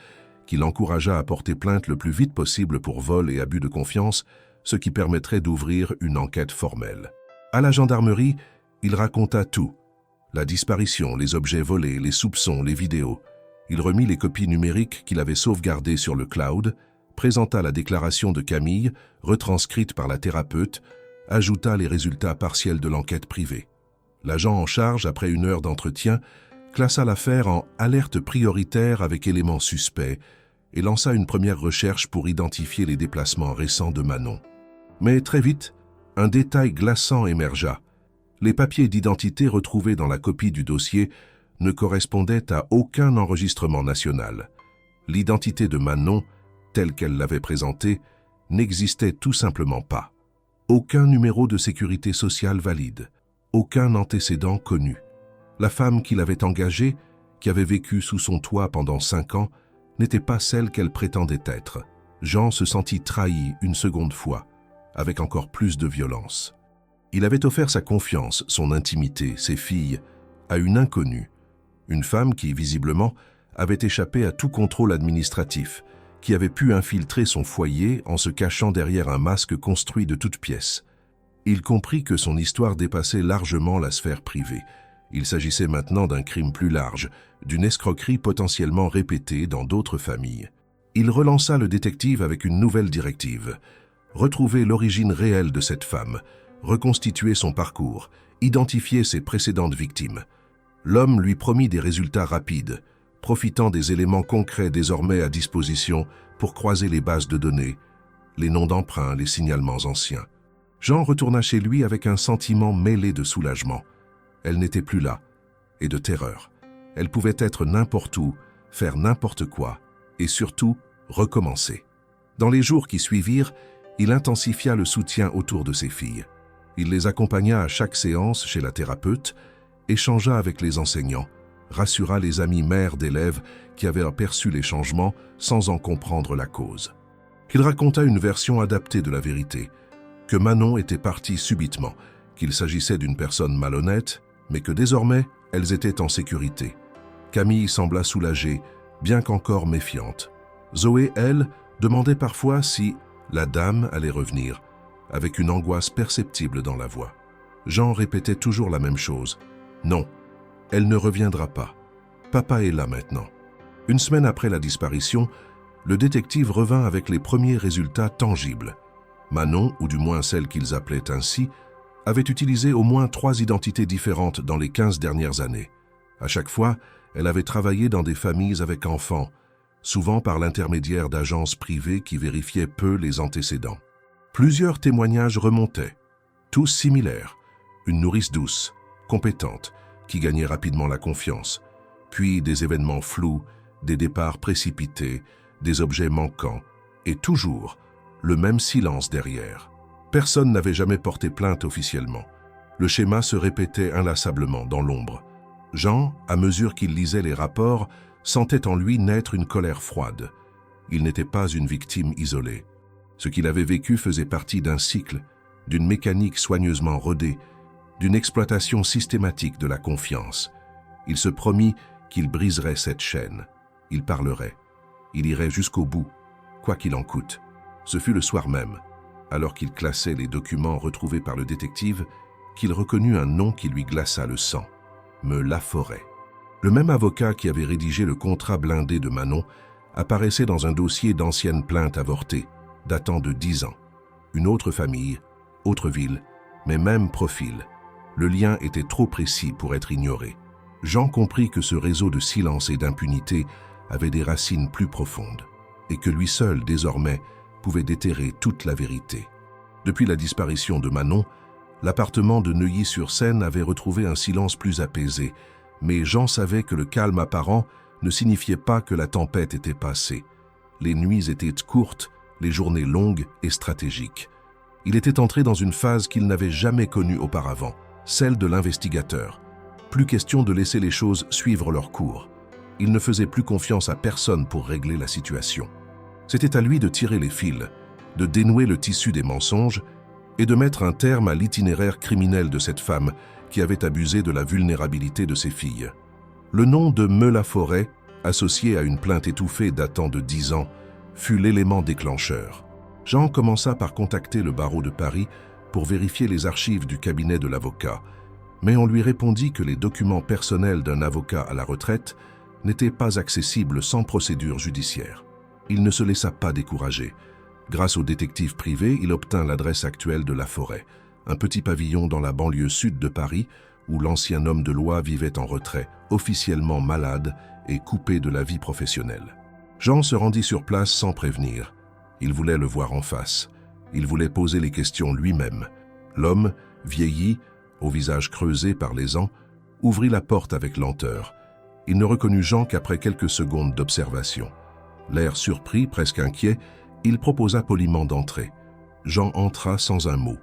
Speaker 1: qui l'encouragea à porter plainte le plus vite possible pour vol et abus de confiance, ce qui permettrait d'ouvrir une enquête formelle. À la gendarmerie, il raconta tout. La disparition, les objets volés, les soupçons, les vidéos. Il remit les copies numériques qu'il avait sauvegardées sur le cloud, présenta la déclaration de Camille, retranscrite par la thérapeute, ajouta les résultats partiels de l'enquête privée. L'agent en charge, après une heure d'entretien, classa l'affaire en alerte prioritaire avec éléments suspects et lança une première recherche pour identifier les déplacements récents de Manon. Mais très vite, un détail glaçant émergea. Les papiers d'identité retrouvés dans la copie du dossier ne correspondaient à aucun enregistrement national. L'identité de Manon, telle qu'elle l'avait présentée, n'existait tout simplement pas. Aucun numéro de sécurité sociale valide, aucun antécédent connu. La femme qui l'avait engagée, qui avait vécu sous son toit pendant 5 ans, n'était pas celle qu'elle prétendait être. Jean se sentit trahi une seconde fois, avec encore plus de violence. Il avait offert sa confiance, son intimité, ses filles, à une inconnue, une femme qui, visiblement, avait échappé à tout contrôle administratif, qui avait pu infiltrer son foyer en se cachant derrière un masque construit de toutes pièces. Il comprit que son histoire dépassait largement la sphère privée. Il s'agissait maintenant d'un crime plus large, d'une escroquerie potentiellement répétée dans d'autres familles. Il relança le détective avec une nouvelle directive. Retrouver l'origine réelle de cette femme, reconstituer son parcours, identifier ses précédentes victimes. L'homme lui promit des résultats rapides, profitant des éléments concrets désormais à disposition pour croiser les bases de données, les noms d'emprunt, les signalements anciens. Jean retourna chez lui avec un sentiment mêlé de soulagement. Elle n'était plus là, et de terreur. Elle pouvait être n'importe où, faire n'importe quoi, et surtout recommencer. Dans les jours qui suivirent, il intensifia le soutien autour de ses filles. Il les accompagna à chaque séance chez la thérapeute, échangea avec les enseignants, rassura les amis mères d'élèves qui avaient aperçu les changements sans en comprendre la cause. Il raconta une version adaptée de la vérité, que Manon était partie subitement, qu'il s'agissait d'une personne malhonnête, mais que désormais, elles étaient en sécurité. Camille sembla soulagée, bien qu'encore méfiante. Zoé, elle, demandait parfois si la dame allait revenir, avec une angoisse perceptible dans la voix. Jean répétait toujours la même chose. Non, elle ne reviendra pas. Papa est là maintenant. Une semaine après la disparition, le détective revint avec les premiers résultats tangibles. Manon, ou du moins celle qu'ils appelaient ainsi, avait utilisé au moins 3 identités différentes dans les 15 dernières années. À chaque fois, elle avait travaillé dans des familles avec enfants, souvent par l'intermédiaire d'agences privées qui vérifiaient peu les antécédents. Plusieurs témoignages remontaient, tous similaires. Une nourrice douce, compétente, qui gagnait rapidement la confiance, puis des événements flous, des départs précipités, des objets manquants, et toujours le même silence derrière. Personne n'avait jamais porté plainte officiellement. Le schéma se répétait inlassablement dans l'ombre. Jean, à mesure qu'il lisait les rapports, sentait en lui naître une colère froide. Il n'était pas une victime isolée. Ce qu'il avait vécu faisait partie d'un cycle, d'une mécanique soigneusement rodée, d'une exploitation systématique de la confiance. Il se promit qu'il briserait cette chaîne. Il parlerait. Il irait jusqu'au bout, quoi qu'il en coûte. Ce fut le soir même, alors qu'il classait les documents retrouvés par le détective, qu'il reconnut un nom qui lui glaça le sang. Me Laforêt. Le même avocat qui avait rédigé le contrat blindé de Manon apparaissait dans un dossier d'anciennes plaintes avortées, datant de 10 ans. Une autre famille, autre ville, mais même profil. Le lien était trop précis pour être ignoré. Jean comprit que ce réseau de silence et d'impunité avait des racines plus profondes, et que lui seul, désormais, pouvait déterrer toute la vérité. Depuis la disparition de Manon, l'appartement de Neuilly-sur-Seine avait retrouvé un silence plus apaisé, mais Jean savait que le calme apparent ne signifiait pas que la tempête était passée. Les nuits étaient courtes, les journées longues et stratégiques. Il était entré dans une phase qu'il n'avait jamais connue auparavant, celle de l'investigateur. Plus question de laisser les choses suivre leur cours. Il ne faisait plus confiance à personne pour régler la situation. C'était à lui de tirer les fils, de dénouer le tissu des mensonges et de mettre un terme à l'itinéraire criminel de cette femme qui avait abusé de la vulnérabilité de ses filles. Le nom de Me Laforêt, associé à une plainte étouffée datant de 10 ans, fut l'élément déclencheur. Jean commença par contacter le barreau de Paris pour vérifier les archives du cabinet de l'avocat, mais on lui répondit que les documents personnels d'un avocat à la retraite n'étaient pas accessibles sans procédure judiciaire. Il ne se laissa pas décourager. Grâce au détective privé, il obtint l'adresse actuelle de Laforêt, un petit pavillon dans la banlieue sud de Paris où l'ancien homme de loi vivait en retrait, officiellement malade et coupé de la vie professionnelle. Jean se rendit sur place sans prévenir. Il voulait le voir en face. Il voulait poser les questions lui-même. L'homme, vieilli, au visage creusé par les ans, ouvrit la porte avec lenteur. Il ne reconnut Jean qu'après quelques secondes d'observation. L'air surpris, presque inquiet, il proposa poliment d'entrer. Jean entra sans un mot.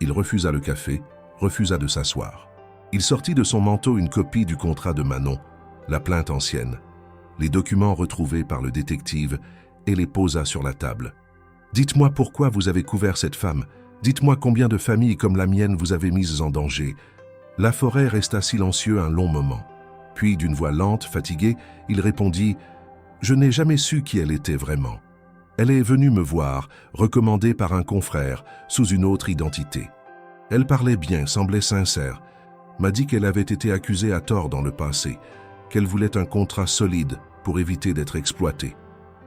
Speaker 1: Il refusa le café, refusa de s'asseoir. Il sortit de son manteau une copie du contrat de Manon, la plainte ancienne, les documents retrouvés par le détective et les posa sur la table. « Dites-moi pourquoi vous avez couvert cette femme. Dites-moi combien de familles comme la mienne vous avez mises en danger. » Laforêt resta silencieux un long moment. Puis, d'une voix lente, fatiguée, il répondit « Je n'ai jamais su qui elle était vraiment. Elle est venue me voir, recommandée par un confrère, sous une autre identité. Elle parlait bien, semblait sincère, m'a dit qu'elle avait été accusée à tort dans le passé, qu'elle voulait un contrat solide pour éviter d'être exploitée.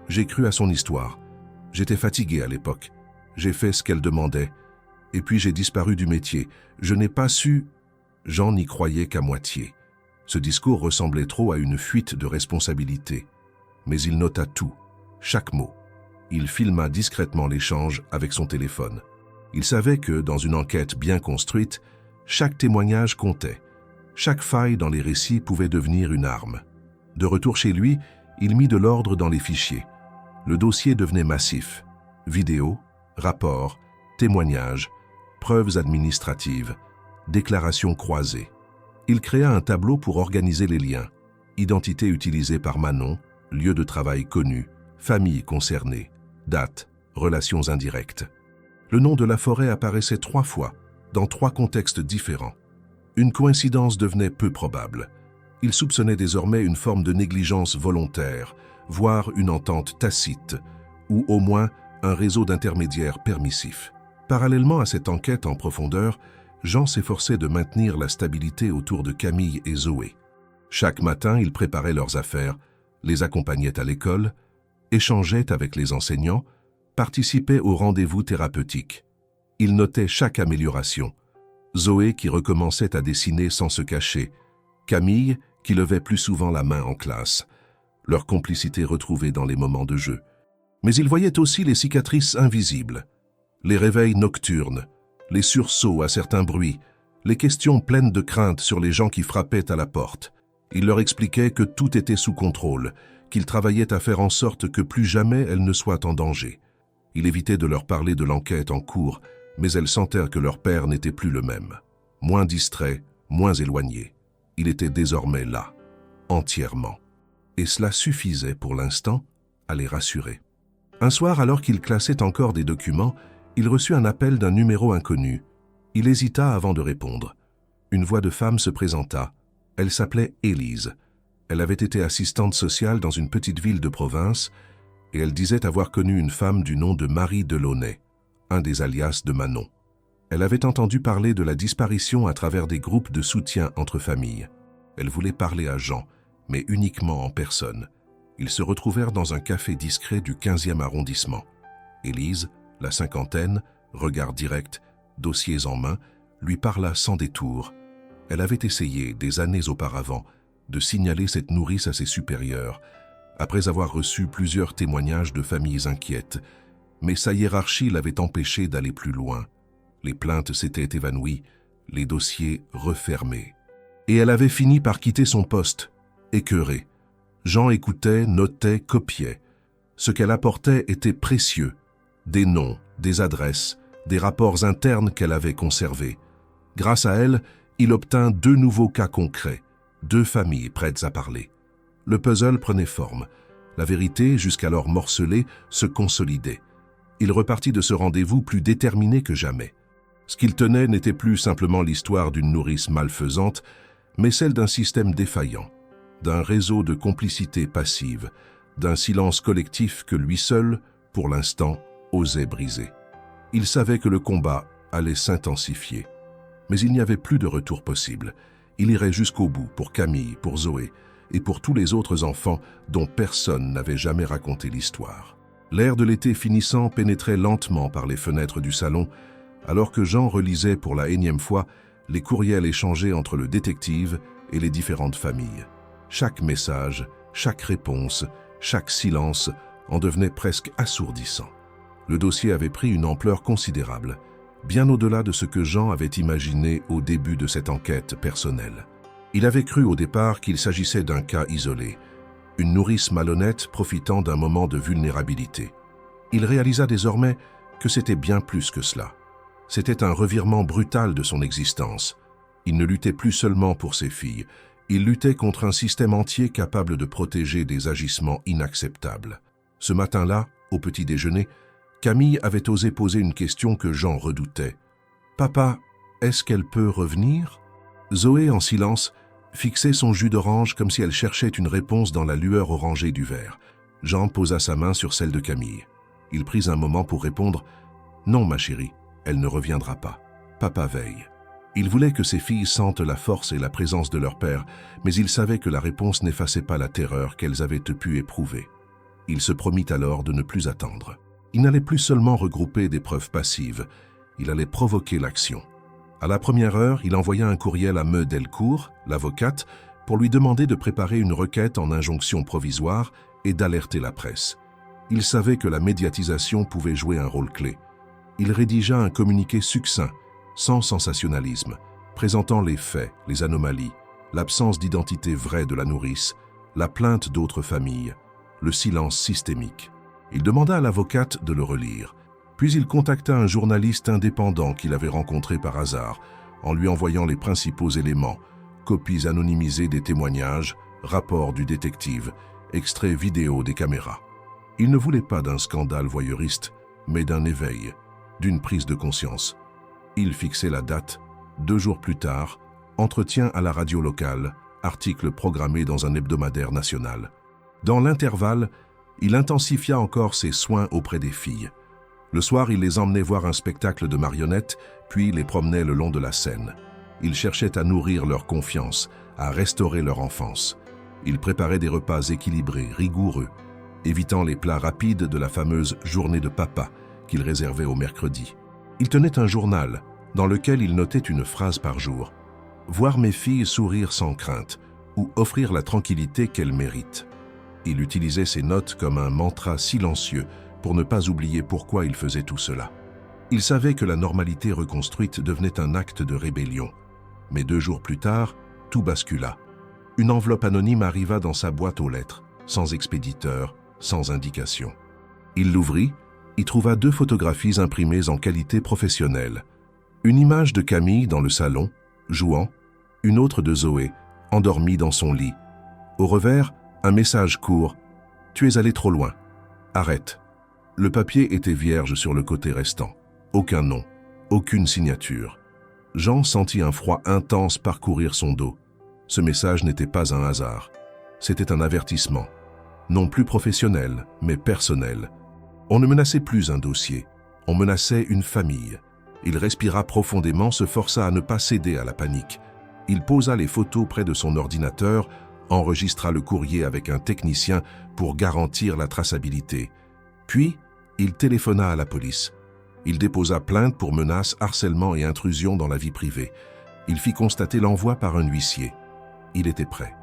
Speaker 1: J'ai cru à son histoire. J'étais fatigué à l'époque. J'ai fait ce qu'elle demandait. Et puis j'ai disparu du métier. Je n'ai pas su... » Jean n'y croyait qu'à moitié. Ce discours ressemblait trop à une fuite de responsabilité. Mais il nota tout, chaque mot. Il filma discrètement l'échange avec son téléphone. Il savait que, dans une enquête bien construite, chaque témoignage comptait. Chaque faille dans les récits pouvait devenir une arme. De retour chez lui, il mit de l'ordre dans les fichiers. Le dossier devenait massif. Vidéos, rapports, témoignages, preuves administratives, déclarations croisées. Il créa un tableau pour organiser les liens. Identité utilisée par Manon, lieu de travail connu, famille concernée, date, relations indirectes. Le nom de Laforêt apparaissait 3 fois, dans 3 contextes différents. Une coïncidence devenait peu probable. Il soupçonnait désormais une forme de négligence volontaire, voire une entente tacite, ou au moins un réseau d'intermédiaires permissifs. Parallèlement à cette enquête en profondeur, Jean s'efforçait de maintenir la stabilité autour de Camille et Zoé. Chaque matin, ils préparaient leurs affaires, les accompagnaient à l'école, échangeaient avec les enseignants, participaient aux rendez-vous thérapeutiques. Ils notaient chaque amélioration. Zoé qui recommençait à dessiner sans se cacher, Camille qui levait plus souvent la main en classe, leur complicité retrouvée dans les moments de jeu. Mais ils voyaient aussi les cicatrices invisibles, les réveils nocturnes, les sursauts à certains bruits, les questions pleines de crainte sur les gens qui frappaient à la porte. Il leur expliquait que tout était sous contrôle, qu'il travaillait à faire en sorte que plus jamais elles ne soient en danger. Il évitait de leur parler de l'enquête en cours, mais elles sentèrent que leur père n'était plus le même. Moins distrait, moins éloigné. Il était désormais là, entièrement. Et cela suffisait pour l'instant à les rassurer. Un soir, alors qu'il classait encore des documents, il reçut un appel d'un numéro inconnu. Il hésita avant de répondre. Une voix de femme se présenta. Elle s'appelait Élise. Elle avait été assistante sociale dans une petite ville de province et elle disait avoir connu une femme du nom de Marie Delaunay, un des alias de Manon. Elle avait entendu parler de la disparition à travers des groupes de soutien entre familles. Elle voulait parler à Jean, mais uniquement en personne. Ils se retrouvèrent dans un café discret du 15e arrondissement. Élise, la cinquantaine, regard direct, dossiers en main, lui parla sans détour. Elle avait essayé, des années auparavant, de signaler cette nourrice à ses supérieurs, après avoir reçu plusieurs témoignages de familles inquiètes, mais sa hiérarchie l'avait empêchée d'aller plus loin. Les plaintes s'étaient évanouies, les dossiers refermés. Et elle avait fini par quitter son poste, écœurée. Jean écoutait, notait, copiait. Ce qu'elle apportait était précieux. Des noms, des adresses, des rapports internes qu'elle avait conservés. Grâce à elle, il obtint 2 nouveaux cas concrets, 2 familles prêtes à parler. Le puzzle prenait forme. La vérité, jusqu'alors morcelée, se consolidait. Il repartit de ce rendez-vous plus déterminé que jamais. Ce qu'il tenait n'était plus simplement l'histoire d'une nourrice malfaisante, mais celle d'un système défaillant, d'un réseau de complicité passive, d'un silence collectif que lui seul, pour l'instant, osait briser. Il savait que le combat allait s'intensifier. Mais il n'y avait plus de retour possible. Il irait jusqu'au bout pour Camille, pour Zoé et pour tous les autres enfants dont personne n'avait jamais raconté l'histoire. L'air de l'été finissant pénétrait lentement par les fenêtres du salon, alors que Jean relisait pour la énième fois les courriels échangés entre le détective et les différentes familles. Chaque message, chaque réponse, chaque silence en devenait presque assourdissant. Le dossier avait pris une ampleur considérable, bien au-delà de ce que Jean avait imaginé au début de cette enquête personnelle. Il avait cru au départ qu'il s'agissait d'un cas isolé, une nourrice malhonnête profitant d'un moment de vulnérabilité. Il réalisa désormais que c'était bien plus que cela. C'était un revirement brutal de son existence. Il ne luttait plus seulement pour ses filles, il luttait contre un système entier capable de protéger des agissements inacceptables. Ce matin-là, au petit déjeuner, Camille avait osé poser une question que Jean redoutait. « Papa, est-ce qu'elle peut revenir ?» Zoé, en silence, fixait son jus d'orange comme si elle cherchait une réponse dans la lueur orangée du verre. Jean posa sa main sur celle de Camille. Il prit un moment pour répondre « Non, ma chérie, elle ne reviendra pas. Papa veille. » Il voulait que ses filles sentent la force et la présence de leur père, mais il savait que la réponse n'effaçait pas la terreur qu'elles avaient pu éprouver. Il se promit alors de ne plus attendre. Il n'allait plus seulement regrouper des preuves passives, il allait provoquer l'action. À la première heure, il envoya un courriel à Meude Delcourt, l'avocate, pour lui demander de préparer une requête en injonction provisoire et d'alerter la presse. Il savait que la médiatisation pouvait jouer un rôle clé. Il rédigea un communiqué succinct, sans sensationnalisme, présentant les faits, les anomalies, l'absence d'identité vraie de la nourrice, la plainte d'autres familles, le silence systémique. Il demanda à l'avocate de le relire, puis il contacta un journaliste indépendant qu'il avait rencontré par hasard, en lui envoyant les principaux éléments, copies anonymisées des témoignages, rapports du détective, extraits vidéo des caméras. Il ne voulait pas d'un scandale voyeuriste, mais d'un éveil, d'une prise de conscience. Il fixait la date, 2 jours plus tard, entretien à la radio locale, article programmé dans un hebdomadaire national. Dans l'intervalle, il intensifia encore ses soins auprès des filles. Le soir, il les emmenait voir un spectacle de marionnettes, puis les promenait le long de la Seine. Il cherchait à nourrir leur confiance, à restaurer leur enfance. Il préparait des repas équilibrés, rigoureux, évitant les plats rapides de la fameuse journée de papa qu'il réservait au mercredi. Il tenait un journal dans lequel il notait une phrase par jour. « Voir mes filles sourire sans crainte » ou « offrir la tranquillité qu'elles méritent ». Il utilisait ces notes comme un mantra silencieux pour ne pas oublier pourquoi il faisait tout cela. Il savait que la normalité reconstruite devenait un acte de rébellion. Mais 2 jours plus tard, tout bascula. Une enveloppe anonyme arriva dans sa boîte aux lettres, sans expéditeur, sans indication. Il l'ouvrit, y trouva 2 photographies imprimées en qualité professionnelle. Une image de Camille dans le salon, jouant, une autre de Zoé, endormie dans son lit. Au revers, un message court « Tu es allé trop loin. Arrête ». Le papier était vierge sur le côté restant. Aucun nom, aucune signature. Jean sentit un froid intense parcourir son dos. Ce message n'était pas un hasard. C'était un avertissement. Non plus professionnel, mais personnel. On ne menaçait plus un dossier. On menaçait une famille. Il respira profondément, se força à ne pas céder à la panique. Il posa les photos près de son ordinateur, enregistra le courrier avec un technicien pour garantir la traçabilité. Puis, il téléphona à la police. Il déposa plainte pour menaces, harcèlement et intrusion dans la vie privée. Il fit constater l'envoi par un huissier. Il était prêt.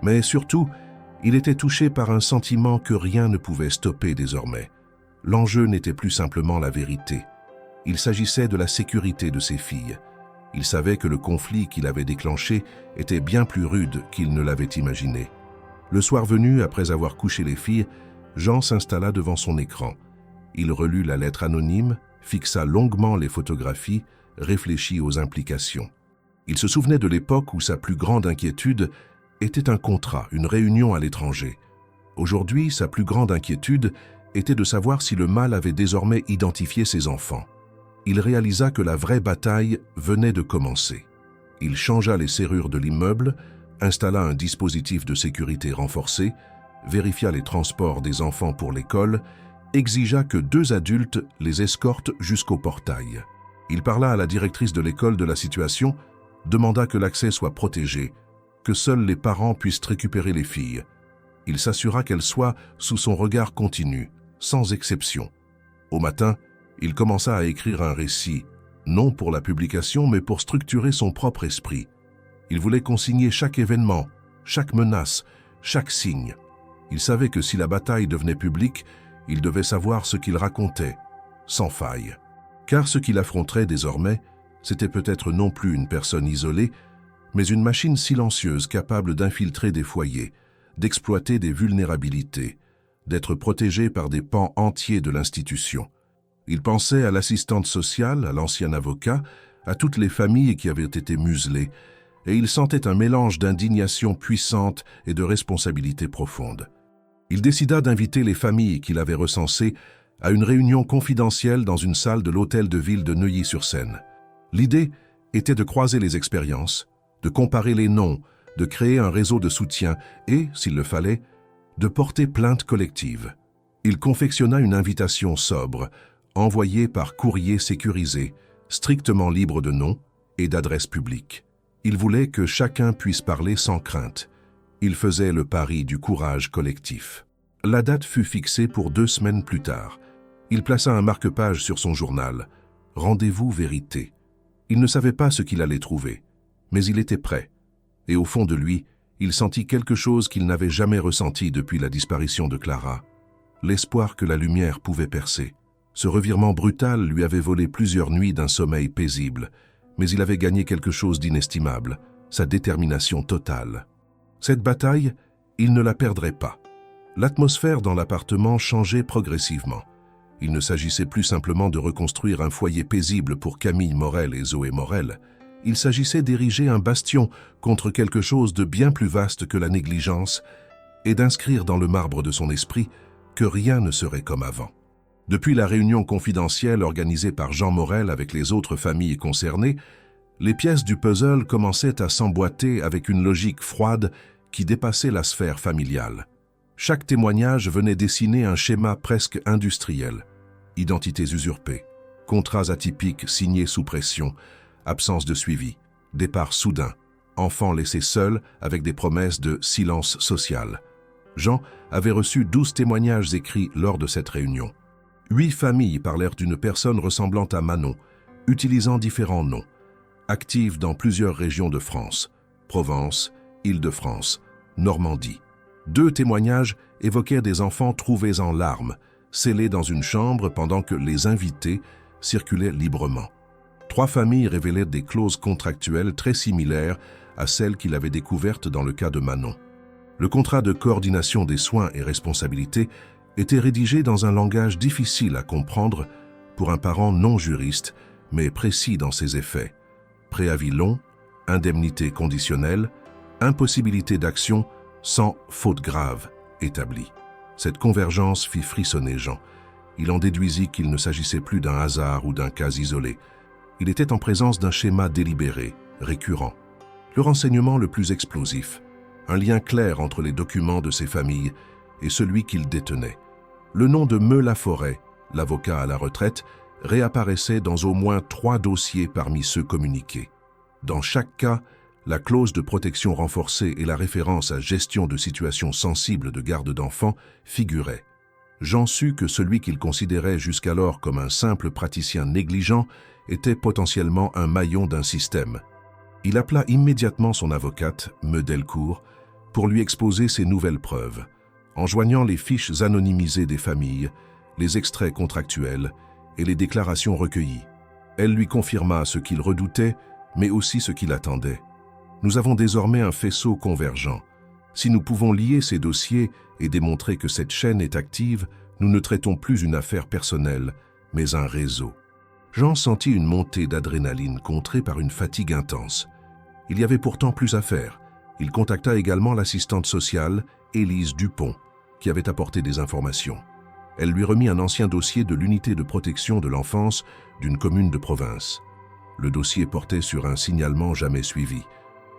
Speaker 1: Mais surtout, il était touché par un sentiment que rien ne pouvait stopper désormais. L'enjeu n'était plus simplement la vérité. Il s'agissait de la sécurité de ses filles. Il savait que le conflit qu'il avait déclenché était bien plus rude qu'il ne l'avait imaginé. Le soir venu, après avoir couché les filles, Jean s'installa devant son écran. Il relut la lettre anonyme, fixa longuement les photographies, réfléchit aux implications. Il se souvenait de l'époque où sa plus grande inquiétude était un contrat, une réunion à l'étranger. Aujourd'hui, sa plus grande inquiétude était de savoir si le mal avait désormais identifié ses enfants. Il réalisa que la vraie bataille venait de commencer. Il changea les serrures de l'immeuble, installa un dispositif de sécurité renforcé, vérifia les transports des enfants pour l'école, exigea que 2 adultes les escortent jusqu'au portail. Il parla à la directrice de l'école de la situation, demanda que l'accès soit protégé, que seuls les parents puissent récupérer les filles. Il s'assura qu'elles soient sous son regard continu, sans exception. Au matin, il commença à écrire un récit, non pour la publication, mais pour structurer son propre esprit. Il voulait consigner chaque événement, chaque menace, chaque signe. Il savait que si la bataille devenait publique, il devait savoir ce qu'il racontait, sans faille. Car ce qu'il affronterait désormais, c'était peut-être non plus une personne isolée, mais une machine silencieuse capable d'infiltrer des foyers, d'exploiter des vulnérabilités, d'être protégée par des pans entiers de l'institution. Il pensait à l'assistante sociale, à l'ancien avocat, à toutes les familles qui avaient été muselées, et il sentait un mélange d'indignation puissante et de responsabilité profonde. Il décida d'inviter les familles qu'il avait recensées à une réunion confidentielle dans une salle de l'hôtel de ville de Neuilly-sur-Seine. L'idée était de croiser les expériences, de comparer les noms, de créer un réseau de soutien et, s'il le fallait, de porter plainte collective. Il confectionna une invitation sobre, envoyée par courrier sécurisé, strictement libre de nom et d'adresse publique. Il voulait que chacun puisse parler sans crainte. Il faisait le pari du courage collectif. La date fut fixée pour 2 semaines plus tard. Il plaça un marque-page sur son journal. « Rendez-vous vérité ». Il ne savait pas ce qu'il allait trouver, mais il était prêt. Et au fond de lui, il sentit quelque chose qu'il n'avait jamais ressenti depuis la disparition de Clara. L'espoir que la lumière pouvait percer. Ce revirement brutal lui avait volé plusieurs nuits d'un sommeil paisible, mais il avait gagné quelque chose d'inestimable, sa détermination totale. Cette bataille, il ne la perdrait pas. L'atmosphère dans l'appartement changeait progressivement. Il ne s'agissait plus simplement de reconstruire un foyer paisible pour Camille Morel et Zoé Morel. Il s'agissait d'ériger un bastion contre quelque chose de bien plus vaste que la négligence et d'inscrire dans le marbre de son esprit que rien ne serait comme avant. Depuis la réunion confidentielle organisée par Jean Morel avec les autres familles concernées, les pièces du puzzle commençaient à s'emboîter avec une logique froide qui dépassait la sphère familiale. Chaque témoignage venait dessiner un schéma presque industriel. Identités usurpées, contrats atypiques signés sous pression, absence de suivi, départ soudain, enfants laissés seuls avec des promesses de silence social. Jean avait reçu 12 témoignages écrits lors de cette réunion. 8 familles parlèrent d'une personne ressemblant à Manon, utilisant différents noms, active dans plusieurs régions de France, Provence, Île-de-France, Normandie. 2 témoignages évoquèrent des enfants trouvés en larmes, scellés dans une chambre pendant que les invités circulaient librement. 3 familles révélaient des clauses contractuelles très similaires à celles qu'il avait découvertes dans le cas de Manon. Le contrat de coordination des soins et responsabilités était rédigé dans un langage difficile à comprendre pour un parent non juriste, mais précis dans ses effets. Préavis long, indemnité conditionnelle, impossibilité d'action sans faute grave établie. Cette convergence fit frissonner Jean. Il en déduisit qu'il ne s'agissait plus d'un hasard ou d'un cas isolé. Il était en présence d'un schéma délibéré, récurrent. Le renseignement le plus explosif, un lien clair entre les documents de ces familles et celui qu'il détenait. Le nom de Meulaforêt, l'avocat à la retraite, réapparaissait dans au moins 3 dossiers parmi ceux communiqués. Dans chaque cas, la clause de protection renforcée et la référence à gestion de situations sensibles de garde d'enfants figuraient. Jean sut que celui qu'il considérait jusqu'alors comme un simple praticien négligent était potentiellement un maillon d'un système. Il appela immédiatement son avocate, Delcourt, pour lui exposer ses nouvelles preuves, en joignant les fiches anonymisées des familles, les extraits contractuels et les déclarations recueillies. Elle lui confirma ce qu'il redoutait, mais aussi ce qu'il attendait. Nous avons désormais un faisceau convergent. Si nous pouvons lier ces dossiers et démontrer que cette chaîne est active, nous ne traitons plus une affaire personnelle, mais un réseau. Jean sentit une montée d'adrénaline contrée par une fatigue intense. Il y avait pourtant plus à faire. Il contacta également l'assistante sociale, Élise Dupont, qui avait apporté des informations. Elle lui remit un ancien dossier de l'unité de protection de l'enfance d'une commune de province. Le dossier portait sur un signalement jamais suivi.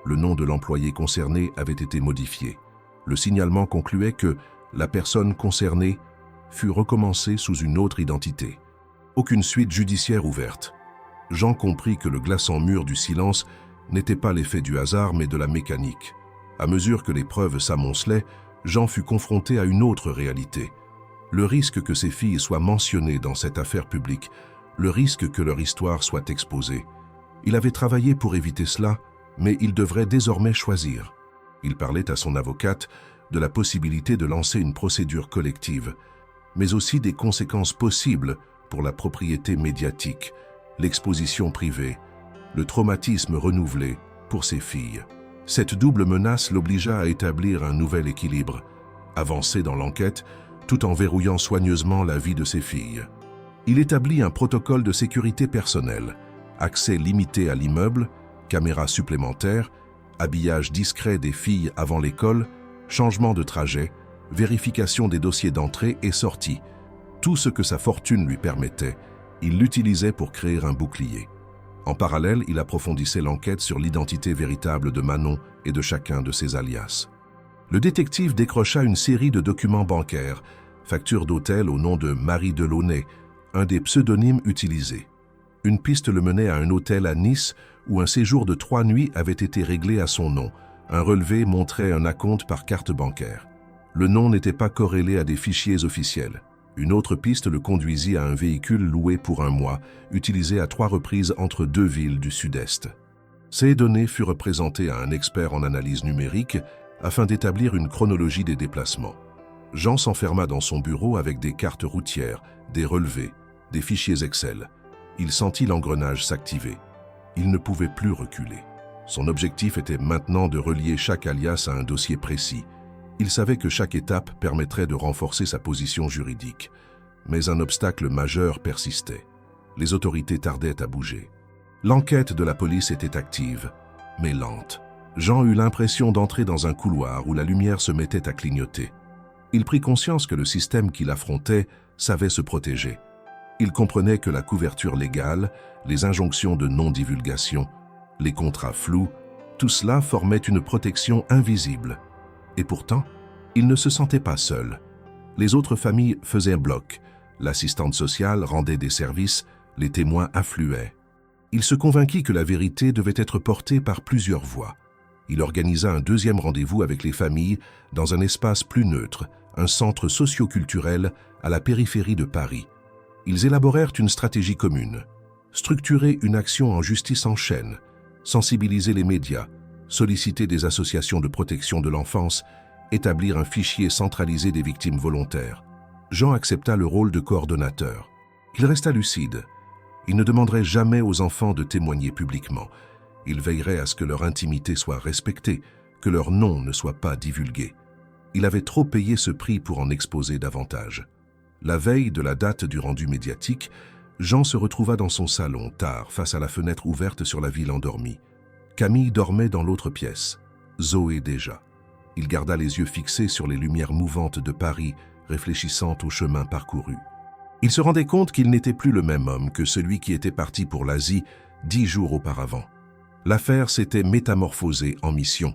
Speaker 1: Le nom de l'employé concerné avait été modifié. Le signalement concluait que la personne concernée fut recommencée sous une autre identité. Aucune suite judiciaire ouverte. Jean comprit que le glaçant mur du silence n'était pas l'effet du hasard mais de la mécanique. À mesure que les preuves s'amoncelaient, Jean fut confronté à une autre réalité. Le risque que ses filles soient mentionnées dans cette affaire publique, le risque que leur histoire soit exposée. Il avait travaillé pour éviter cela, mais il devrait désormais choisir. Il parlait à son avocate de la possibilité de lancer une procédure collective, mais aussi des conséquences possibles pour la propriété médiatique, l'exposition privée, le traumatisme renouvelé pour ses filles. Cette double menace l'obligea à établir un nouvel équilibre, avancer dans l'enquête tout en verrouillant soigneusement la vie de ses filles. Il établit un protocole de sécurité personnelle, accès limité à l'immeuble, caméras supplémentaires, habillage discret des filles avant l'école, changement de trajet, vérification des dossiers d'entrée et sortie. Tout ce que sa fortune lui permettait, il l'utilisait pour créer un bouclier. En parallèle, il approfondissait l'enquête sur l'identité véritable de Manon et de chacun de ses alias. Le détective décrocha une série de documents bancaires, factures d'hôtel au nom de Marie Delaunay, un des pseudonymes utilisés. Une piste le menait à un hôtel à Nice où un séjour de 3 nuits avait été réglé à son nom. Un relevé montrait un acompte par carte bancaire. Le nom n'était pas corrélé à des fichiers officiels. Une autre piste le conduisit à un véhicule loué pour 1 mois, utilisé à 3 reprises entre 2 villes du Sud-Est. Ces données furent présentées à un expert en analyse numérique afin d'établir une chronologie des déplacements. Jean s'enferma dans son bureau avec des cartes routières, des relevés, des fichiers Excel. Il sentit l'engrenage s'activer. Il ne pouvait plus reculer. Son objectif était maintenant de relier chaque alias à un dossier précis. Il savait que chaque étape permettrait de renforcer sa position juridique. Mais un obstacle majeur persistait. Les autorités tardaient à bouger. L'enquête de la police était active, mais lente. Jean eut l'impression d'entrer dans un couloir où la lumière se mettait à clignoter. Il prit conscience que le système qu'il affrontait savait se protéger. Il comprenait que la couverture légale, les injonctions de non-divulgation, les contrats flous, tout cela formait une protection invisible. Et pourtant, il ne se sentait pas seul. Les autres familles faisaient bloc, l'assistante sociale rendait des services, les témoins affluaient. Il se convainquit que la vérité devait être portée par plusieurs voix. Il organisa un deuxième rendez-vous avec les familles dans un espace plus neutre, un centre socio-culturel à la périphérie de Paris. Ils élaborèrent une stratégie commune, structurer une action en justice en chaîne, sensibiliser les médias, solliciter des associations de protection de l'enfance, établir un fichier centralisé des victimes volontaires. Jean accepta le rôle de coordonnateur. Il resta lucide. Il ne demanderait jamais aux enfants de témoigner publiquement. Il veillerait à ce que leur intimité soit respectée, que leur nom ne soit pas divulgué. Il avait trop payé ce prix pour en exposer davantage. La veille de la date du rendu médiatique, Jean se retrouva dans son salon, tard, face à la fenêtre ouverte sur la ville endormie. Camille dormait dans l'autre pièce, Zoé déjà. Il garda les yeux fixés sur les lumières mouvantes de Paris, réfléchissant au chemin parcouru. Il se rendait compte qu'il n'était plus le même homme que celui qui était parti pour l'Asie 10 jours auparavant. L'affaire s'était métamorphosée en mission.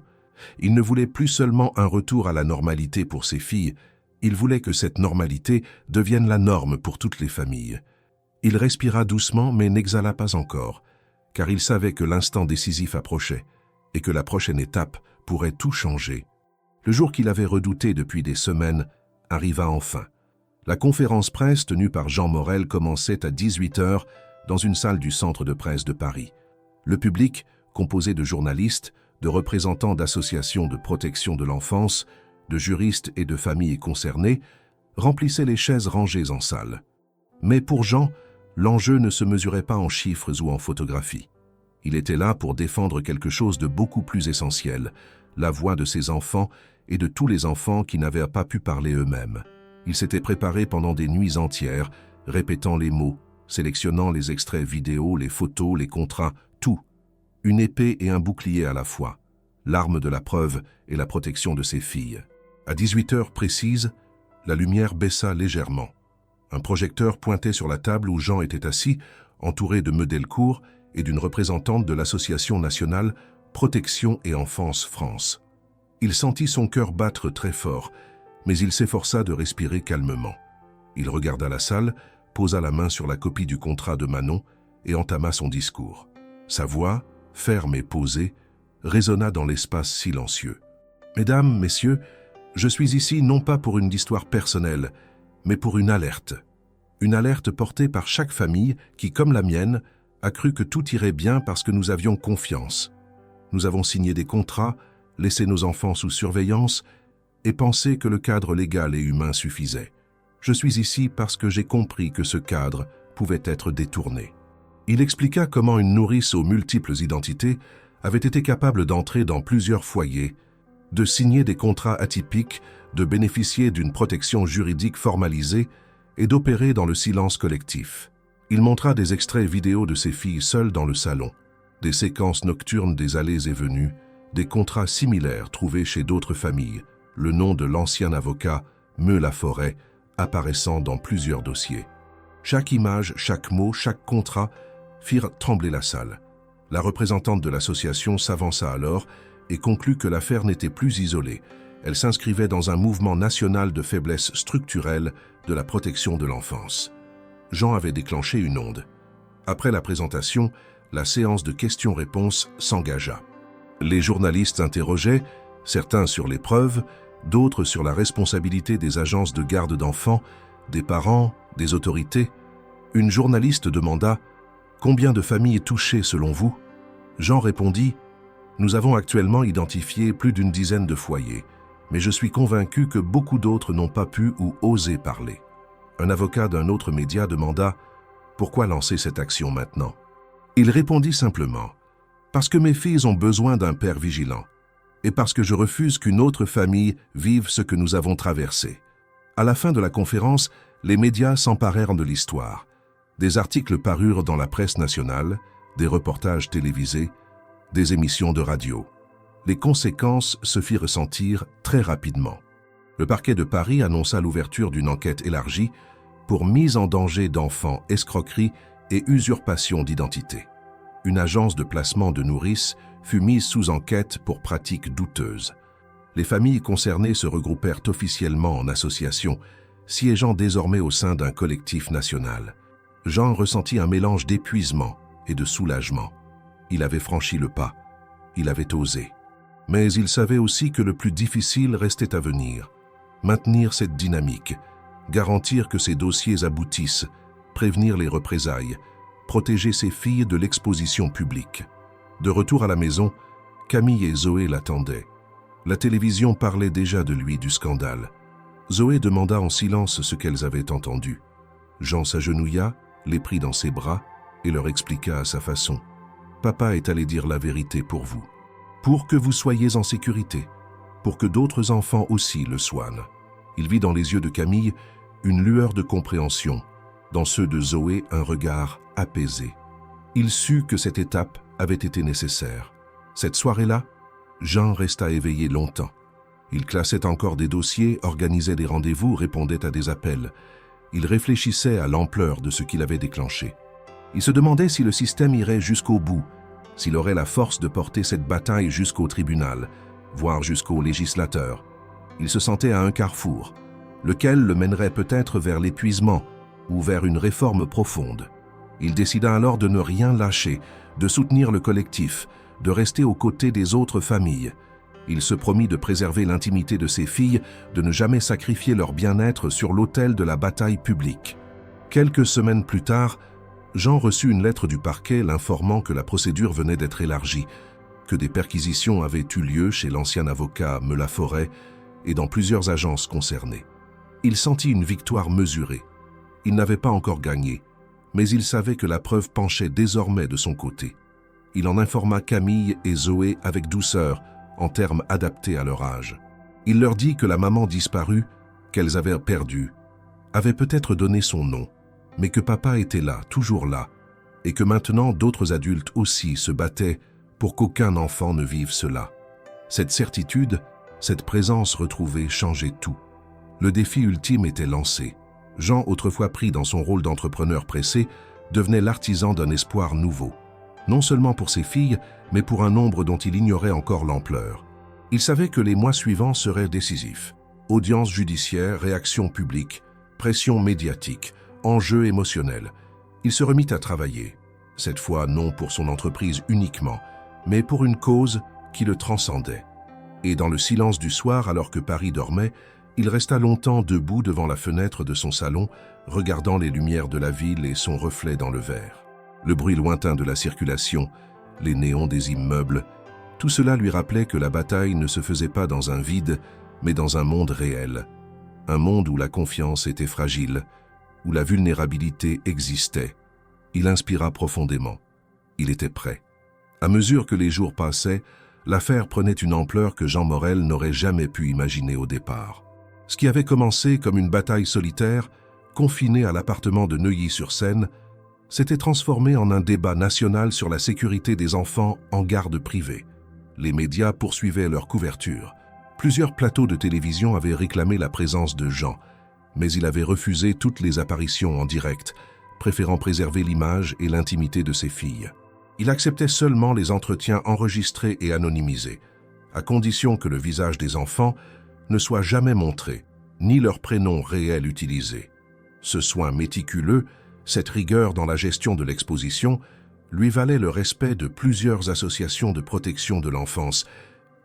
Speaker 1: Il ne voulait plus seulement un retour à la normalité pour ses filles, il voulait que cette normalité devienne la norme pour toutes les familles. Il respira doucement mais n'exhala pas encore, car il savait que l'instant décisif approchait et que la prochaine étape pourrait tout changer. Le jour qu'il avait redouté depuis des semaines arriva enfin. La conférence presse tenue par Jean Morel commençait à 18h dans une salle du centre de presse de Paris. Le public, composé de journalistes, de représentants d'associations de protection de l'enfance, de juristes et de familles concernées, remplissait les chaises rangées en salle. Mais pour Jean, l'enjeu ne se mesurait pas en chiffres ou en photographies. Il était là pour défendre quelque chose de beaucoup plus essentiel, la voix de ses enfants et de tous les enfants qui n'avaient pas pu parler eux-mêmes. Il s'était préparé pendant des nuits entières, répétant les mots, sélectionnant les extraits vidéo, les photos, les contrats, tout. Une épée et un bouclier à la fois, l'arme de la preuve et la protection de ses filles. À 18h précises, la lumière baissa légèrement. Un projecteur pointait sur la table où Jean était assis, entouré de Medelcourt et d'une représentante de l'Association nationale Protection et Enfance France. Il sentit son cœur battre très fort, mais il s'efforça de respirer calmement. Il regarda la salle, posa la main sur la copie du contrat de Manon et entama son discours. Sa voix, ferme et posée, résonna dans l'espace silencieux. « Mesdames, messieurs, je suis ici non pas pour une histoire personnelle, mais pour une alerte. Une alerte portée par chaque famille qui, comme la mienne, a cru que tout irait bien parce que nous avions confiance. Nous avons signé des contrats, laissé nos enfants sous surveillance et pensé que le cadre légal et humain suffisait. Je suis ici parce que j'ai compris que ce cadre pouvait être détourné. » Il expliqua comment une nourrice aux multiples identités avait été capable d'entrer dans plusieurs foyers, de signer des contrats atypiques, de bénéficier d'une protection juridique formalisée et d'opérer dans le silence collectif. Il montra des extraits vidéo de ses filles seules dans le salon, des séquences nocturnes des allées et venues, des contrats similaires trouvés chez d'autres familles, le nom de l'ancien avocat, Meu Laforêt, apparaissant dans plusieurs dossiers. Chaque image, chaque mot, chaque contrat firent trembler la salle. La représentante de l'association s'avança alors et conclut que l'affaire n'était plus isolée. Elle s'inscrivait dans un mouvement national de faiblesse structurelle de la protection de l'enfance. Jean avait déclenché une onde. Après la présentation, la séance de questions-réponses s'engagea. Les journalistes interrogeaient, certains sur les preuves, d'autres sur la responsabilité des agences de garde d'enfants, des parents, des autorités. Une journaliste demanda « Combien de familles touchées selon vous ?» Jean répondit « Nous avons actuellement identifié plus d'une dizaine de foyers, mais je suis convaincu que beaucoup d'autres n'ont pas pu ou osé parler. » Un avocat d'un autre média demanda « Pourquoi lancer cette action maintenant ?» Il répondit simplement « Parce que mes filles ont besoin d'un père vigilant, et parce que je refuse qu'une autre famille vive ce que nous avons traversé. » À la fin de la conférence, les médias s'emparèrent de l'histoire. Des articles parurent dans la presse nationale, des reportages télévisés, des émissions de radio. Les conséquences se firent ressentir très rapidement. Le parquet de Paris annonça l'ouverture d'une enquête élargie pour mise en danger d'enfants, escroquerie et usurpation d'identité. Une agence de placement de nourrices fut mise sous enquête pour pratiques douteuses. Les familles concernées se regroupèrent officiellement en association, siégeant désormais au sein d'un collectif national. Jean ressentit un mélange d'épuisement et de soulagement. Il avait franchi le pas. Il avait osé. Mais il savait aussi que le plus difficile restait à venir. Maintenir cette dynamique, garantir que ces dossiers aboutissent, prévenir les représailles, protéger ses filles de l'exposition publique. De retour à la maison, Camille et Zoé l'attendaient. La télévision parlait déjà de lui, du scandale. Zoé demanda en silence ce qu'elles avaient entendu. Jean s'agenouilla, les prit dans ses bras et leur expliqua à sa façon. « Papa est allé dire la vérité pour vous, pour que vous soyez en sécurité, pour que d'autres enfants aussi le soient. » Il vit dans les yeux de Camille une lueur de compréhension, dans ceux de Zoé un regard apaisé. Il sut que cette étape avait été nécessaire. Cette soirée-là, Jean resta éveillé longtemps. Il classait encore des dossiers, organisait des rendez-vous, répondait à des appels. Il réfléchissait à l'ampleur de ce qu'il avait déclenché. Il se demandait si le système irait jusqu'au bout, s'il aurait la force de porter cette bataille jusqu'au tribunal, voire jusqu'au législateur. Il se sentait à un carrefour, lequel le mènerait peut-être vers l'épuisement ou vers une réforme profonde. Il décida alors de ne rien lâcher, de soutenir le collectif, de rester aux côtés des autres familles. Il se promit de préserver l'intimité de ses filles, de ne jamais sacrifier leur bien-être sur l'autel de la bataille publique. Quelques semaines plus tard, Jean reçut une lettre du parquet l'informant que la procédure venait d'être élargie, que des perquisitions avaient eu lieu chez l'ancien avocat Melaforêt et dans plusieurs agences concernées. Il sentit une victoire mesurée. Il n'avait pas encore gagné, mais il savait que la preuve penchait désormais de son côté. Il en informa Camille et Zoé avec douceur, en termes adaptés à leur âge. Il leur dit que la maman disparue, qu'elles avaient perdue, avait peut-être donné son nom, mais que papa était là, toujours là, et que maintenant d'autres adultes aussi se battaient pour qu'aucun enfant ne vive cela. Cette certitude, cette présence retrouvée changeait tout. Le défi ultime était lancé. Jean, autrefois pris dans son rôle d'entrepreneur pressé, devenait l'artisan d'un espoir nouveau. Non seulement pour ses filles, mais pour un nombre dont il ignorait encore l'ampleur. Il savait que les mois suivants seraient décisifs. Audience judiciaire, réaction publique, pression médiatique, enjeux émotionnels. Il se remit à travailler, cette fois non pour son entreprise uniquement, mais pour une cause qui le transcendait. Et dans le silence du soir, alors que Paris dormait, il resta longtemps debout devant la fenêtre de son salon, regardant les lumières de la ville et son reflet dans le verre. Le bruit lointain de la circulation, les néons des immeubles, tout cela lui rappelait que la bataille ne se faisait pas dans un vide, mais dans un monde réel. Un monde où la confiance était fragile, où la vulnérabilité existait. Il inspira profondément. Il était prêt. À mesure que les jours passaient, l'affaire prenait une ampleur que Jean Morel n'aurait jamais pu imaginer au départ. Ce qui avait commencé comme une bataille solitaire, confinée à l'appartement de Neuilly-sur-Seine, s'était transformé en un débat national sur la sécurité des enfants en garde privée. Les médias poursuivaient leur couverture. Plusieurs plateaux de télévision avaient réclamé la présence de Jean, mais il avait refusé toutes les apparitions en direct, préférant préserver l'image et l'intimité de ses filles. Il acceptait seulement les entretiens enregistrés et anonymisés, à condition que le visage des enfants ne soit jamais montré, ni leur prénom réel utilisé. Ce soin méticuleux, cette rigueur dans la gestion de l'exposition, lui valait le respect de plusieurs associations de protection de l'enfance,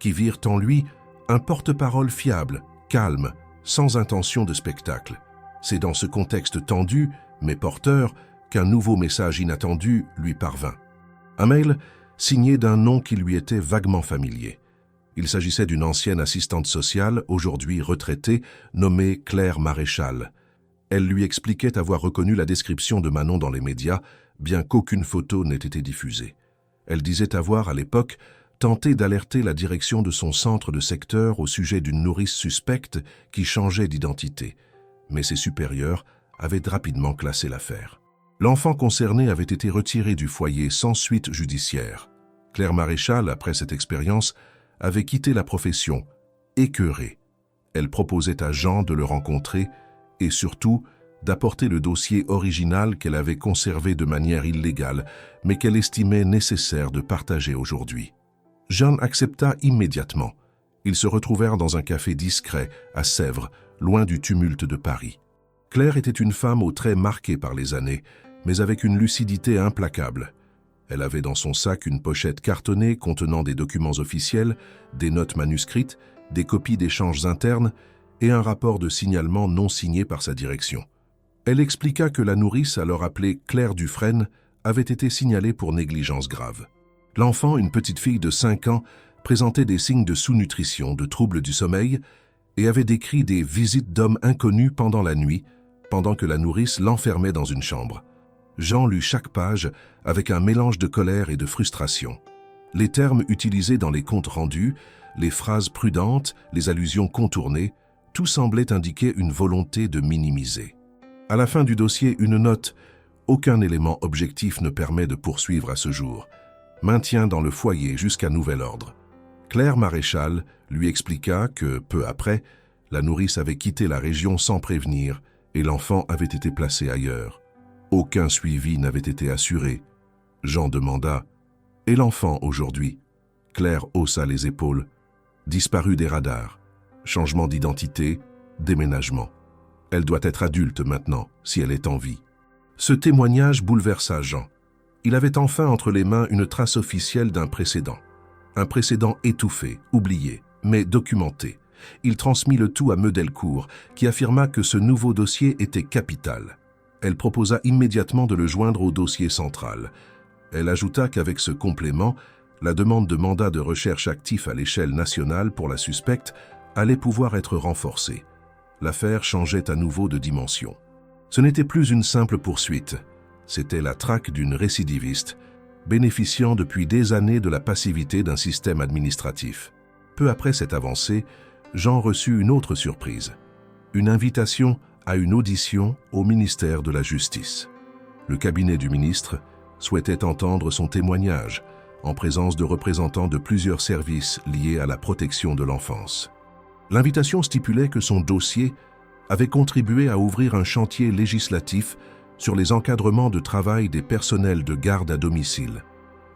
Speaker 1: qui virent en lui un porte-parole fiable, calme, sans intention de spectacle. C'est dans ce contexte tendu, mais porteur, qu'un nouveau message inattendu lui parvint. Un mail signé d'un nom qui lui était vaguement familier. Il s'agissait d'une ancienne assistante sociale, aujourd'hui retraitée, nommée Claire Maréchal. Elle lui expliquait avoir reconnu la description de Manon dans les médias, bien qu'aucune photo n'ait été diffusée. Elle disait avoir, à l'époque, tenté d'alerter la direction de son centre de secteur au sujet d'une nourrice suspecte qui changeait d'identité. Mais ses supérieurs avaient rapidement classé l'affaire. L'enfant concerné avait été retiré du foyer sans suite judiciaire. Claire Maréchal, après cette expérience, avait quitté la profession, écœurée. Elle proposait à Jean de le rencontrer et surtout d'apporter le dossier original qu'elle avait conservé de manière illégale, mais qu'elle estimait nécessaire de partager aujourd'hui. Jean accepta immédiatement. Ils se retrouvèrent dans un café discret, à Sèvres, loin du tumulte de Paris. Claire était une femme aux traits marqués par les années, mais avec une lucidité implacable. Elle avait dans son sac une pochette cartonnée contenant des documents officiels, des notes manuscrites, des copies d'échanges internes et un rapport de signalement non signé par sa direction. Elle expliqua que la nourrice, alors appelée Claire Dufresne, avait été signalée pour négligence grave. L'enfant, une petite fille de 5 ans, présentait des signes de sous-nutrition, de troubles du sommeil et avait décrit des visites d'hommes inconnus pendant la nuit, pendant que la nourrice l'enfermait dans une chambre. Jean lut chaque page avec un mélange de colère et de frustration. Les termes utilisés dans les comptes rendus, les phrases prudentes, les allusions contournées, tout semblait indiquer une volonté de minimiser. À la fin du dossier, une note « Aucun élément objectif ne permet de poursuivre à ce jour. Maintien dans le foyer jusqu'à nouvel ordre. » Claire Maréchal lui expliqua que, peu après, la nourrice avait quitté la région sans prévenir et l'enfant avait été placé ailleurs. Aucun suivi n'avait été assuré. Jean demanda « Et l'enfant aujourd'hui ?» Claire haussa les épaules. Disparu des radars. Changement d'identité, déménagement. Elle doit être adulte maintenant, si elle est en vie. Ce témoignage bouleversa Jean. Il avait enfin entre les mains une trace officielle d'un précédent. Un précédent étouffé, oublié, mais documenté. Il transmit le tout à Medelcourt, qui affirma que ce nouveau dossier était capital. Elle proposa immédiatement de le joindre au dossier central. Elle ajouta qu'avec ce complément, la demande de mandat de recherche actif à l'échelle nationale pour la suspecte allait pouvoir être renforcée. L'affaire changeait à nouveau de dimension. Ce n'était plus une simple poursuite, c'était la traque d'une récidiviste, bénéficiant depuis des années de la passivité d'un système administratif. Peu après cette avancée, Jean reçut une autre surprise, une invitation à une audition au ministère de la Justice. Le cabinet du ministre souhaitait entendre son témoignage, en présence de représentants de plusieurs services liés à la protection de l'enfance. L'invitation stipulait que son dossier avait contribué à ouvrir un chantier législatif sur les encadrements de travail des personnels de garde à domicile.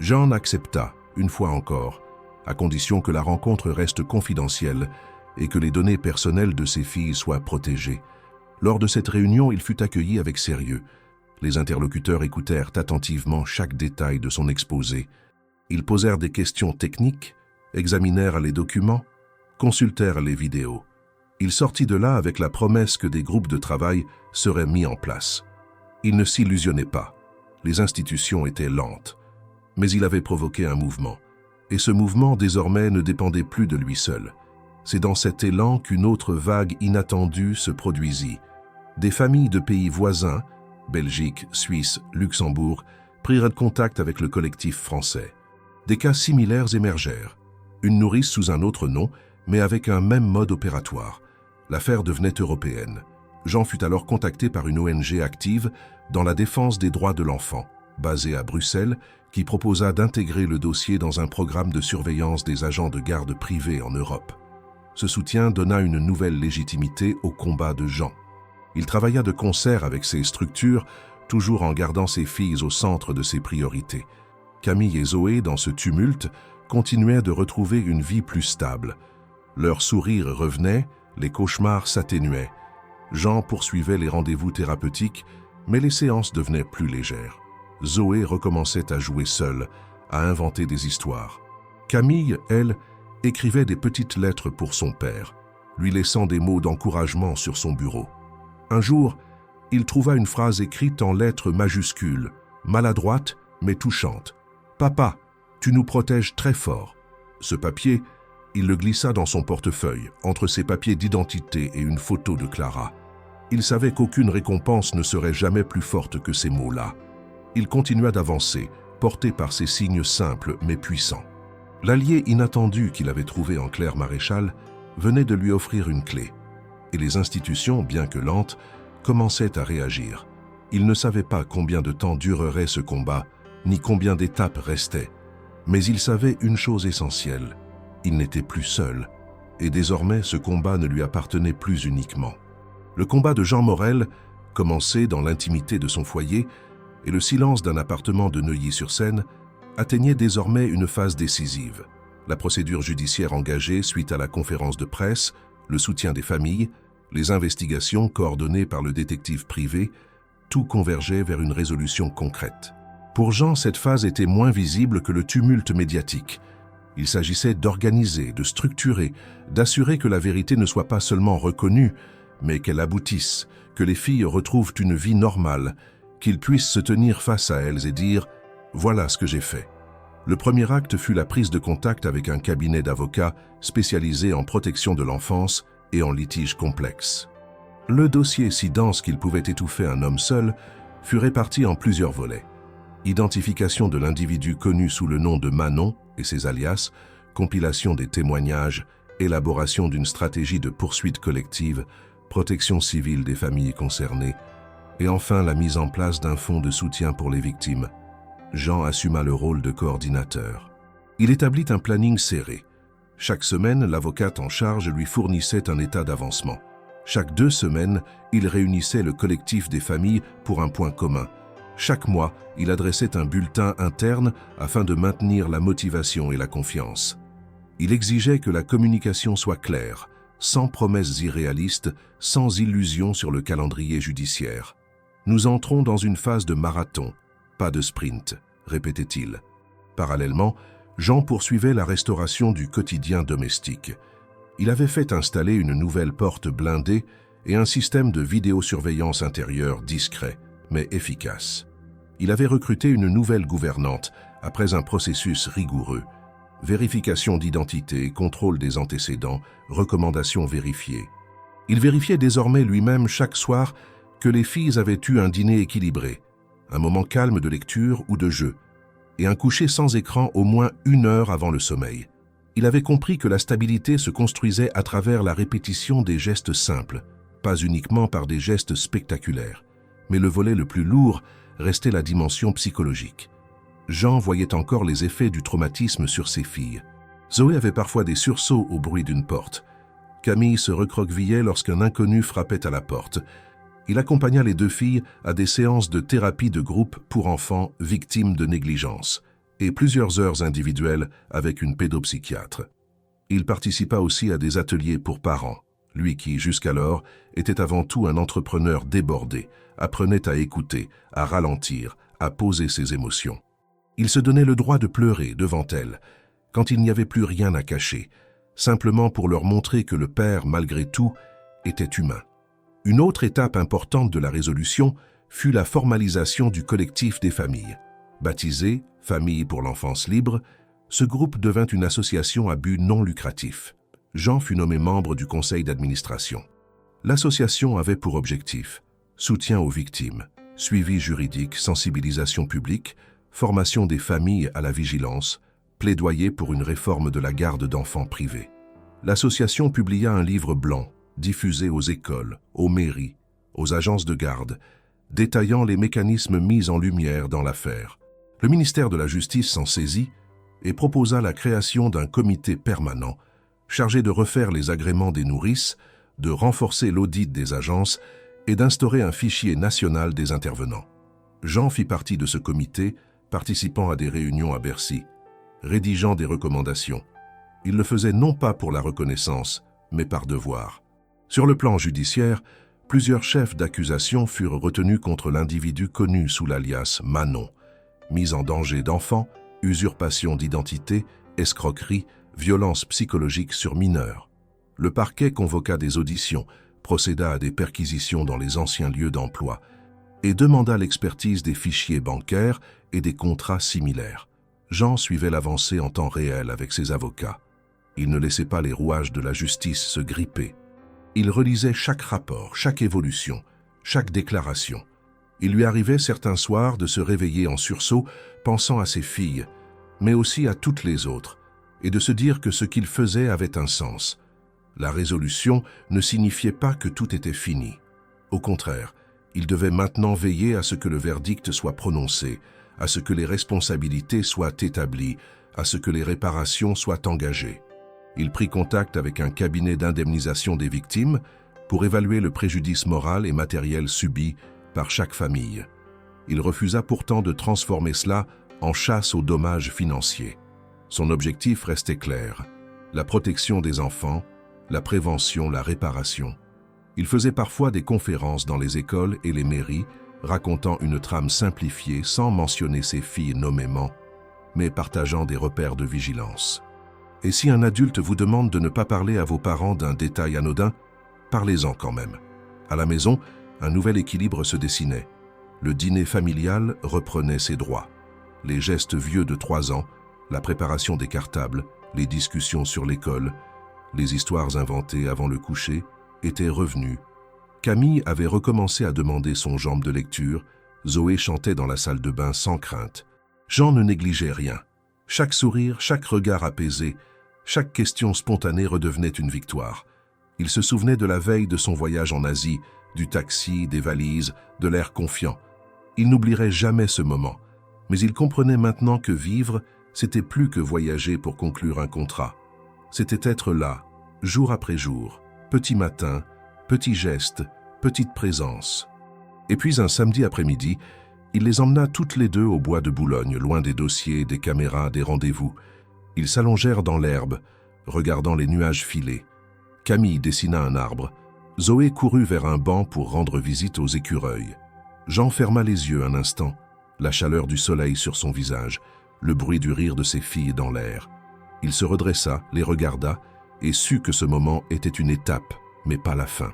Speaker 1: Jean accepta, une fois encore, à condition que la rencontre reste confidentielle et que les données personnelles de ses filles soient protégées. Lors de cette réunion, il fut accueilli avec sérieux. Les interlocuteurs écoutèrent attentivement chaque détail de son exposé. Ils posèrent des questions techniques, examinèrent les documents, consultèrent les vidéos. Il sortit de là avec la promesse que des groupes de travail seraient mis en place. Il ne s'illusionnait pas. Les institutions étaient lentes. Mais il avait provoqué un mouvement. Et ce mouvement, désormais, ne dépendait plus de lui seul. C'est dans cet élan qu'une autre vague inattendue se produisit. Des familles de pays voisins, Belgique, Suisse, Luxembourg, prirent contact avec le collectif français. Des cas similaires émergèrent. Une nourrice sous un autre nom, mais avec un même mode opératoire. L'affaire devenait européenne. Jean fut alors contacté par une ONG active dans la défense des droits de l'enfant, basée à Bruxelles, qui proposa d'intégrer le dossier dans un programme de surveillance des agents de garde privés en Europe. Ce soutien donna une nouvelle légitimité au combat de Jean. Il travailla de concert avec ces structures, toujours en gardant ses filles au centre de ses priorités. Camille et Zoé, dans ce tumulte, continuaient de retrouver une vie plus stable. Leur sourire revenait, les cauchemars s'atténuaient. Jean poursuivait les rendez-vous thérapeutiques, mais les séances devenaient plus légères. Zoé recommençait à jouer seule, à inventer des histoires. Camille, elle, écrivait des petites lettres pour son père, lui laissant des mots d'encouragement sur son bureau. Un jour, il trouva une phrase écrite en lettres majuscules, maladroite mais touchante. « Papa, tu nous protèges très fort. » Ce papier, il le glissa dans son portefeuille, entre ses papiers d'identité et une photo de Clara. Il savait qu'aucune récompense ne serait jamais plus forte que ces mots-là. Il continua d'avancer, porté par ces signes simples mais puissants. L'allié inattendu qu'il avait trouvé en Claire Maréchal venait de lui offrir une clé. Et les institutions, bien que lentes, commençaient à réagir. Il ne savait pas combien de temps durerait ce combat, ni combien d'étapes restaient. Mais il savait une chose essentielle. Il n'était plus seul. Et désormais, ce combat ne lui appartenait plus uniquement. Le combat de Jean Morel, commencé dans l'intimité de son foyer et le silence d'un appartement de Neuilly-sur-Seine, atteignait désormais une phase décisive. La procédure judiciaire engagée suite à la conférence de presse, le soutien des familles, les investigations coordonnées par le détective privé, tout convergeait vers une résolution concrète. Pour Jean, cette phase était moins visible que le tumulte médiatique. Il s'agissait d'organiser, de structurer, d'assurer que la vérité ne soit pas seulement reconnue, mais qu'elle aboutisse, que les filles retrouvent une vie normale, qu'ils puissent se tenir face à elles et dire « Voilà ce que j'ai fait ». Le premier acte fut la prise de contact avec un cabinet d'avocats spécialisé en protection de l'enfance et en litiges complexes. Le dossier, si dense qu'il pouvait étouffer un homme seul, fut réparti en plusieurs volets. Identification de l'individu connu sous le nom de Manon et ses alias, compilation des témoignages, élaboration d'une stratégie de poursuite collective, protection civile des familles concernées, et enfin la mise en place d'un fonds de soutien pour les victimes. Jean assuma le rôle de coordinateur. Il établit un planning serré. Chaque semaine, l'avocate en charge lui fournissait un état d'avancement. Chaque 2 semaines, il réunissait le collectif des familles pour un point commun. Chaque mois, il adressait un bulletin interne afin de maintenir la motivation et la confiance. Il exigeait que la communication soit claire, sans promesses irréalistes, sans illusions sur le calendrier judiciaire. Nous entrons dans une phase de marathon, pas de sprint, répétait-il. Parallèlement, Jean poursuivait la restauration du quotidien domestique. Il avait fait installer une nouvelle porte blindée et un système de vidéosurveillance intérieure discret, mais efficace. Il avait recruté une nouvelle gouvernante après un processus rigoureux. Vérification d'identité, contrôle des antécédents, recommandations vérifiées. Il vérifiait désormais lui-même chaque soir que les filles avaient eu un dîner équilibré, un moment calme de lecture ou de jeu, et un coucher sans écran au moins 1 heure avant le sommeil. Il avait compris que la stabilité se construisait à travers la répétition des gestes simples, pas uniquement par des gestes spectaculaires. Mais le volet le plus lourd restait la dimension psychologique. Jean voyait encore les effets du traumatisme sur ses filles. Zoé avait parfois des sursauts au bruit d'une porte. Camille se recroquevillait lorsqu'un inconnu frappait à la porte. Il accompagna les 2 filles à des séances de thérapie de groupe pour enfants victimes de négligence et plusieurs heures individuelles avec une pédopsychiatre. Il participa aussi à des ateliers pour parents, lui qui, jusqu'alors, était avant tout un entrepreneur débordé, apprenait à écouter, à ralentir, à poser ses émotions. Il se donnait le droit de pleurer devant elles, quand il n'y avait plus rien à cacher, simplement pour leur montrer que le père, malgré tout, était humain. Une autre étape importante de la résolution fut la formalisation du collectif des familles. Baptisé « Famille pour l'enfance libre », ce groupe devint une association à but non lucratif. Jean fut nommé membre du conseil d'administration. L'association avait pour objectif soutien aux victimes, suivi juridique, sensibilisation publique, formation des familles à la vigilance, plaidoyer pour une réforme de la garde d'enfants privés. L'association publia un livre blanc, diffusé aux écoles, aux mairies, aux agences de garde, détaillant les mécanismes mis en lumière dans l'affaire. Le ministère de la Justice s'en saisit et proposa la création d'un comité permanent chargé de refaire les agréments des nourrices, de renforcer l'audit des agences et d'instaurer un fichier national des intervenants. Jean fit partie de ce comité, participant à des réunions à Bercy, rédigeant des recommandations. Il le faisait non pas pour la reconnaissance, mais par devoir. Sur le plan judiciaire, plusieurs chefs d'accusation furent retenus contre l'individu connu sous l'alias Manon. Mise en danger d'enfants, usurpation d'identité, escroquerie, violence psychologique sur mineurs. Le parquet convoqua des auditions, procéda à des perquisitions dans les anciens lieux d'emploi et demanda l'expertise des fichiers bancaires et des contrats similaires. Jean suivait l'avancée en temps réel avec ses avocats. Il ne laissait pas les rouages de la justice se gripper. Il relisait chaque rapport, chaque évolution, chaque déclaration. Il lui arrivait certains soirs de se réveiller en sursaut, pensant à ses filles, mais aussi à toutes les autres, et de se dire que ce qu'il faisait avait un sens. La résolution ne signifiait pas que tout était fini. Au contraire, il devait maintenant veiller à ce que le verdict soit prononcé, à ce que les responsabilités soient établies, à ce que les réparations soient engagées. Il prit contact avec un cabinet d'indemnisation des victimes pour évaluer le préjudice moral et matériel subi par chaque famille. Il refusa pourtant de transformer cela en chasse aux dommages financiers. Son objectif restait clair, la protection des enfants, la prévention, la réparation. Il faisait parfois des conférences dans les écoles et les mairies, racontant une trame simplifiée sans mentionner ses filles nommément, mais partageant des repères de vigilance. Et si un adulte vous demande de ne pas parler à vos parents d'un détail anodin, parlez-en quand même. À la maison, un nouvel équilibre se dessinait. Le dîner familial reprenait ses droits. Les gestes vieux de 3 ans, la préparation des cartables, les discussions sur l'école, les histoires inventées avant le coucher, étaient revenus. Camille avait recommencé à demander son jambe de lecture, Zoé chantait dans la salle de bain sans crainte. Jean ne négligeait rien. Chaque sourire, chaque regard apaisé, chaque question spontanée redevenait une victoire. Il se souvenait de la veille de son voyage en Asie, du taxi, des valises, de l'air confiant. Il n'oublierait jamais ce moment, mais il comprenait maintenant que vivre, c'était plus que voyager pour conclure un contrat. C'était être là, jour après jour, petit matin, petit geste, petite présence. Et puis un samedi après-midi, il les emmena toutes les deux au bois de Boulogne, loin des dossiers, des caméras, des rendez-vous. Ils s'allongèrent dans l'herbe, regardant les nuages filer. Camille dessina un arbre. Zoé courut vers un banc pour rendre visite aux écureuils. Jean ferma les yeux un instant, la chaleur du soleil sur son visage, le bruit du rire de ses filles dans l'air. Il se redressa, les regarda et sut que ce moment était une étape, mais pas la fin.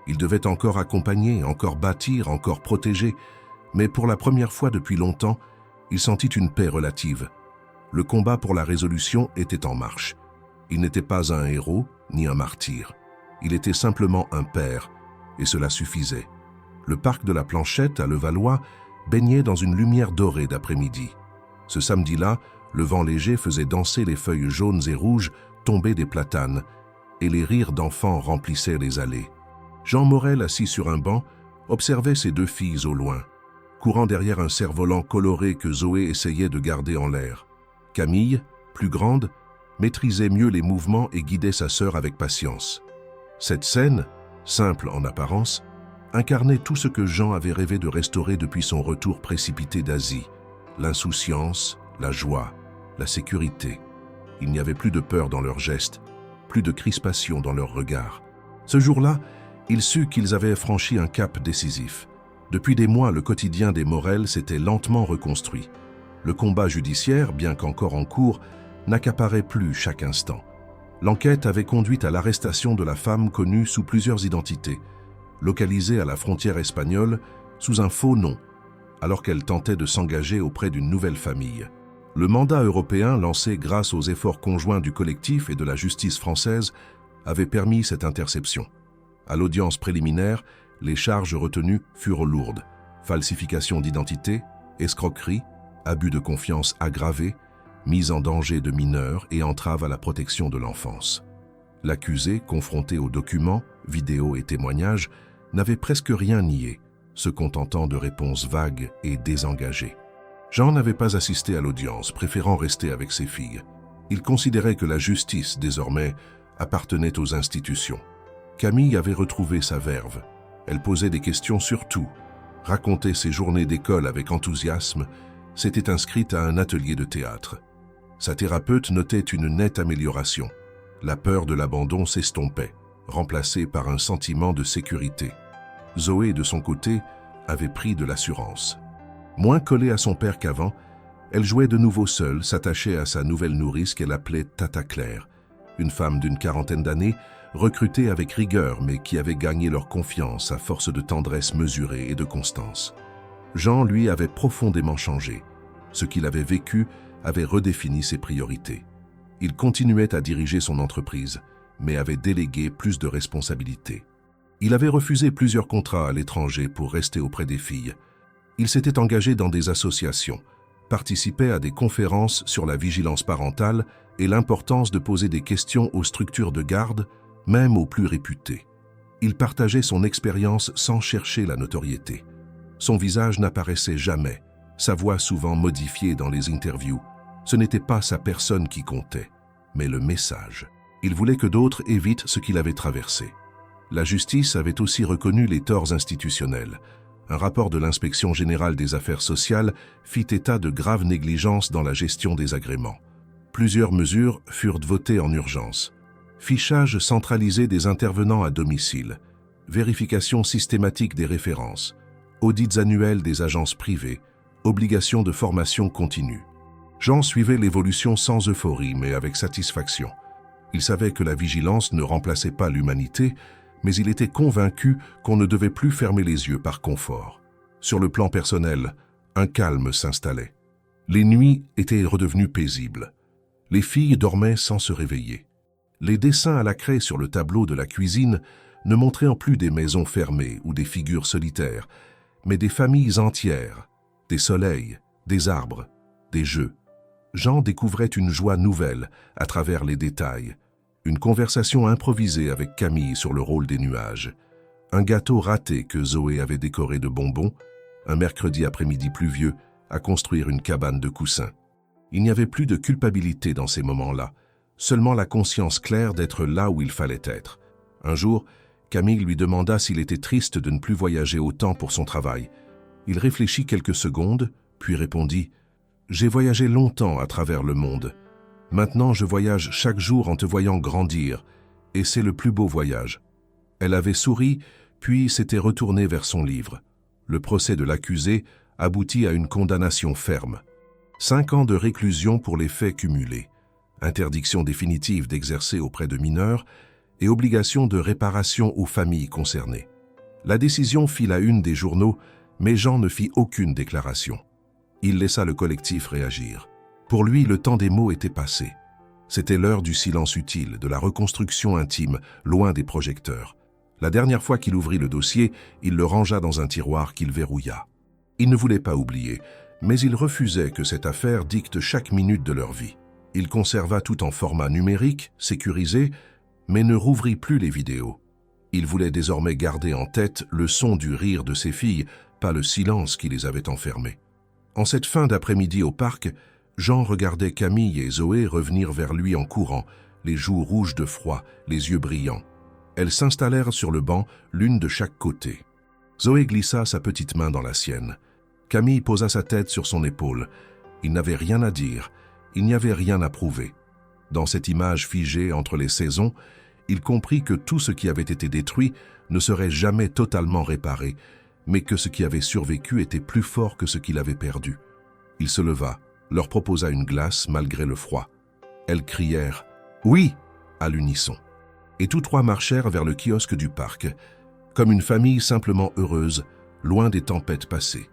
Speaker 1: Il devait encore accompagner, encore bâtir, encore protéger, mais pour la première fois depuis longtemps, il sentit une paix relative. Le combat pour la résolution était en marche. Il n'était pas un héros, ni un martyr. Il était simplement un père, et cela suffisait. Le parc de la Planchette, à Levallois, baignait dans une lumière dorée d'après-midi. Ce samedi-là, le vent léger faisait danser les feuilles jaunes et rouges tombées des platanes, et les rires d'enfants remplissaient les allées. Jean Morel, assis sur un banc, observait ses 2 filles au loin, courant derrière un cerf-volant coloré que Zoé essayait de garder en l'air. Camille, plus grande, maîtrisait mieux les mouvements et guidait sa sœur avec patience. Cette scène, simple en apparence, incarnait tout ce que Jean avait rêvé de restaurer depuis son retour précipité d'Asie. L'insouciance, la joie, la sécurité. Il n'y avait plus de peur dans leurs gestes, plus de crispation dans leurs regards. Ce jour-là, il sut qu'ils avaient franchi un cap décisif. Depuis des mois, le quotidien des Morel s'était lentement reconstruit. Le combat judiciaire, bien qu'encore en cours, n'accaparait plus chaque instant. L'enquête avait conduit à l'arrestation de la femme connue sous plusieurs identités, localisée à la frontière espagnole sous un faux nom, alors qu'elle tentait de s'engager auprès d'une nouvelle famille. Le mandat européen, lancé grâce aux efforts conjoints du collectif et de la justice française, avait permis cette interception. À l'audience préliminaire, les charges retenues furent lourdes. Falsification d'identité, escroquerie, abus de confiance aggravé, mise en danger de mineurs et entrave à la protection de l'enfance. L'accusé, confronté aux documents, vidéos et témoignages, n'avait presque rien nié, se contentant de réponses vagues et désengagées. Jean n'avait pas assisté à l'audience, préférant rester avec ses filles. Il considérait que la justice, désormais, appartenait aux institutions. Camille avait retrouvé sa verve. Elle posait des questions sur tout, racontait ses journées d'école avec enthousiasme, s'était inscrite à un atelier de théâtre. Sa thérapeute notait une nette amélioration. La peur de l'abandon s'estompait, remplacée par un sentiment de sécurité. Zoé, de son côté, avait pris de l'assurance. Moins collée à son père qu'avant, elle jouait de nouveau seule, s'attachait à sa nouvelle nourrice qu'elle appelait Tata Claire, une femme d'une 40aine d'années, recrutée avec rigueur mais qui avait gagné leur confiance à force de tendresse mesurée et de constance. Jean, lui, avait profondément changé. Ce qu'il avait vécu avait redéfini ses priorités. Il continuait à diriger son entreprise, mais avait délégué plus de responsabilités. Il avait refusé plusieurs contrats à l'étranger pour rester auprès des filles. Il s'était engagé dans des associations, participait à des conférences sur la vigilance parentale et l'importance de poser des questions aux structures de garde, même aux plus réputées. Il partageait son expérience sans chercher la notoriété. Son visage n'apparaissait jamais, sa voix souvent modifiée dans les interviews. Ce n'était pas sa personne qui comptait, mais le message. Il voulait que d'autres évitent ce qu'il avait traversé. La justice avait aussi reconnu les torts institutionnels. Un rapport de l'Inspection générale des affaires sociales fit état de graves négligences dans la gestion des agréments. Plusieurs mesures furent votées en urgence. Fichage centralisé des intervenants à domicile, vérification systématique des références, audits annuels des agences privées, obligations de formation continue. Jean suivait l'évolution sans euphorie, mais avec satisfaction. Il savait que la vigilance ne remplaçait pas l'humanité, mais il était convaincu qu'on ne devait plus fermer les yeux par confort. Sur le plan personnel, un calme s'installait. Les nuits étaient redevenues paisibles. Les filles dormaient sans se réveiller. Les dessins à la craie sur le tableau de la cuisine ne montraient en plus des maisons fermées ou des figures solitaires, mais des familles entières, des soleils, des arbres, des jeux. Jean découvrait une joie nouvelle à travers les détails, une conversation improvisée avec Camille sur le rôle des nuages, un gâteau raté que Zoé avait décoré de bonbons, un mercredi après-midi pluvieux à construire une cabane de coussins. Il n'y avait plus de culpabilité dans ces moments-là, seulement la conscience claire d'être là où il fallait être. Un jour, Camille lui demanda s'il était triste de ne plus voyager autant pour son travail. Il réfléchit quelques secondes, puis répondit « J'ai voyagé longtemps à travers le monde. Maintenant, je voyage chaque jour en te voyant grandir, et c'est le plus beau voyage. » Elle avait souri, puis s'était retournée vers son livre. Le procès de l'accusé aboutit à une condamnation ferme. 5 ans de réclusion pour les faits cumulés, interdiction définitive d'exercer auprès de mineurs et obligation de réparation aux familles concernées. La décision fit la une des journaux, mais Jean ne fit aucune déclaration. Il laissa le collectif réagir. Pour lui, le temps des mots était passé. C'était l'heure du silence utile, de la reconstruction intime, loin des projecteurs. La dernière fois qu'il ouvrit le dossier, il le rangea dans un tiroir qu'il verrouilla. Il ne voulait pas oublier, mais il refusait que cette affaire dicte chaque minute de leur vie. Il conserva tout en format numérique, sécurisé, mais ne rouvrit plus les vidéos. Il voulait désormais garder en tête le son du rire de ses filles, pas le silence qui les avait enfermées. En cette fin d'après-midi au parc, Jean regardait Camille et Zoé revenir vers lui en courant, les joues rouges de froid, les yeux brillants. Elles s'installèrent sur le banc, l'une de chaque côté. Zoé glissa sa petite main dans la sienne. Camille posa sa tête sur son épaule. Il n'avait rien à dire, il n'y avait rien à prouver. Dans cette image figée entre les saisons, il comprit que tout ce qui avait été détruit ne serait jamais totalement réparé, mais que ce qui avait survécu était plus fort que ce qu'il avait perdu. Il se leva, leur proposa une glace malgré le froid. Elles crièrent « Oui !» à l'unisson. Et tous trois marchèrent vers le kiosque du parc, comme une famille simplement heureuse, loin des tempêtes passées.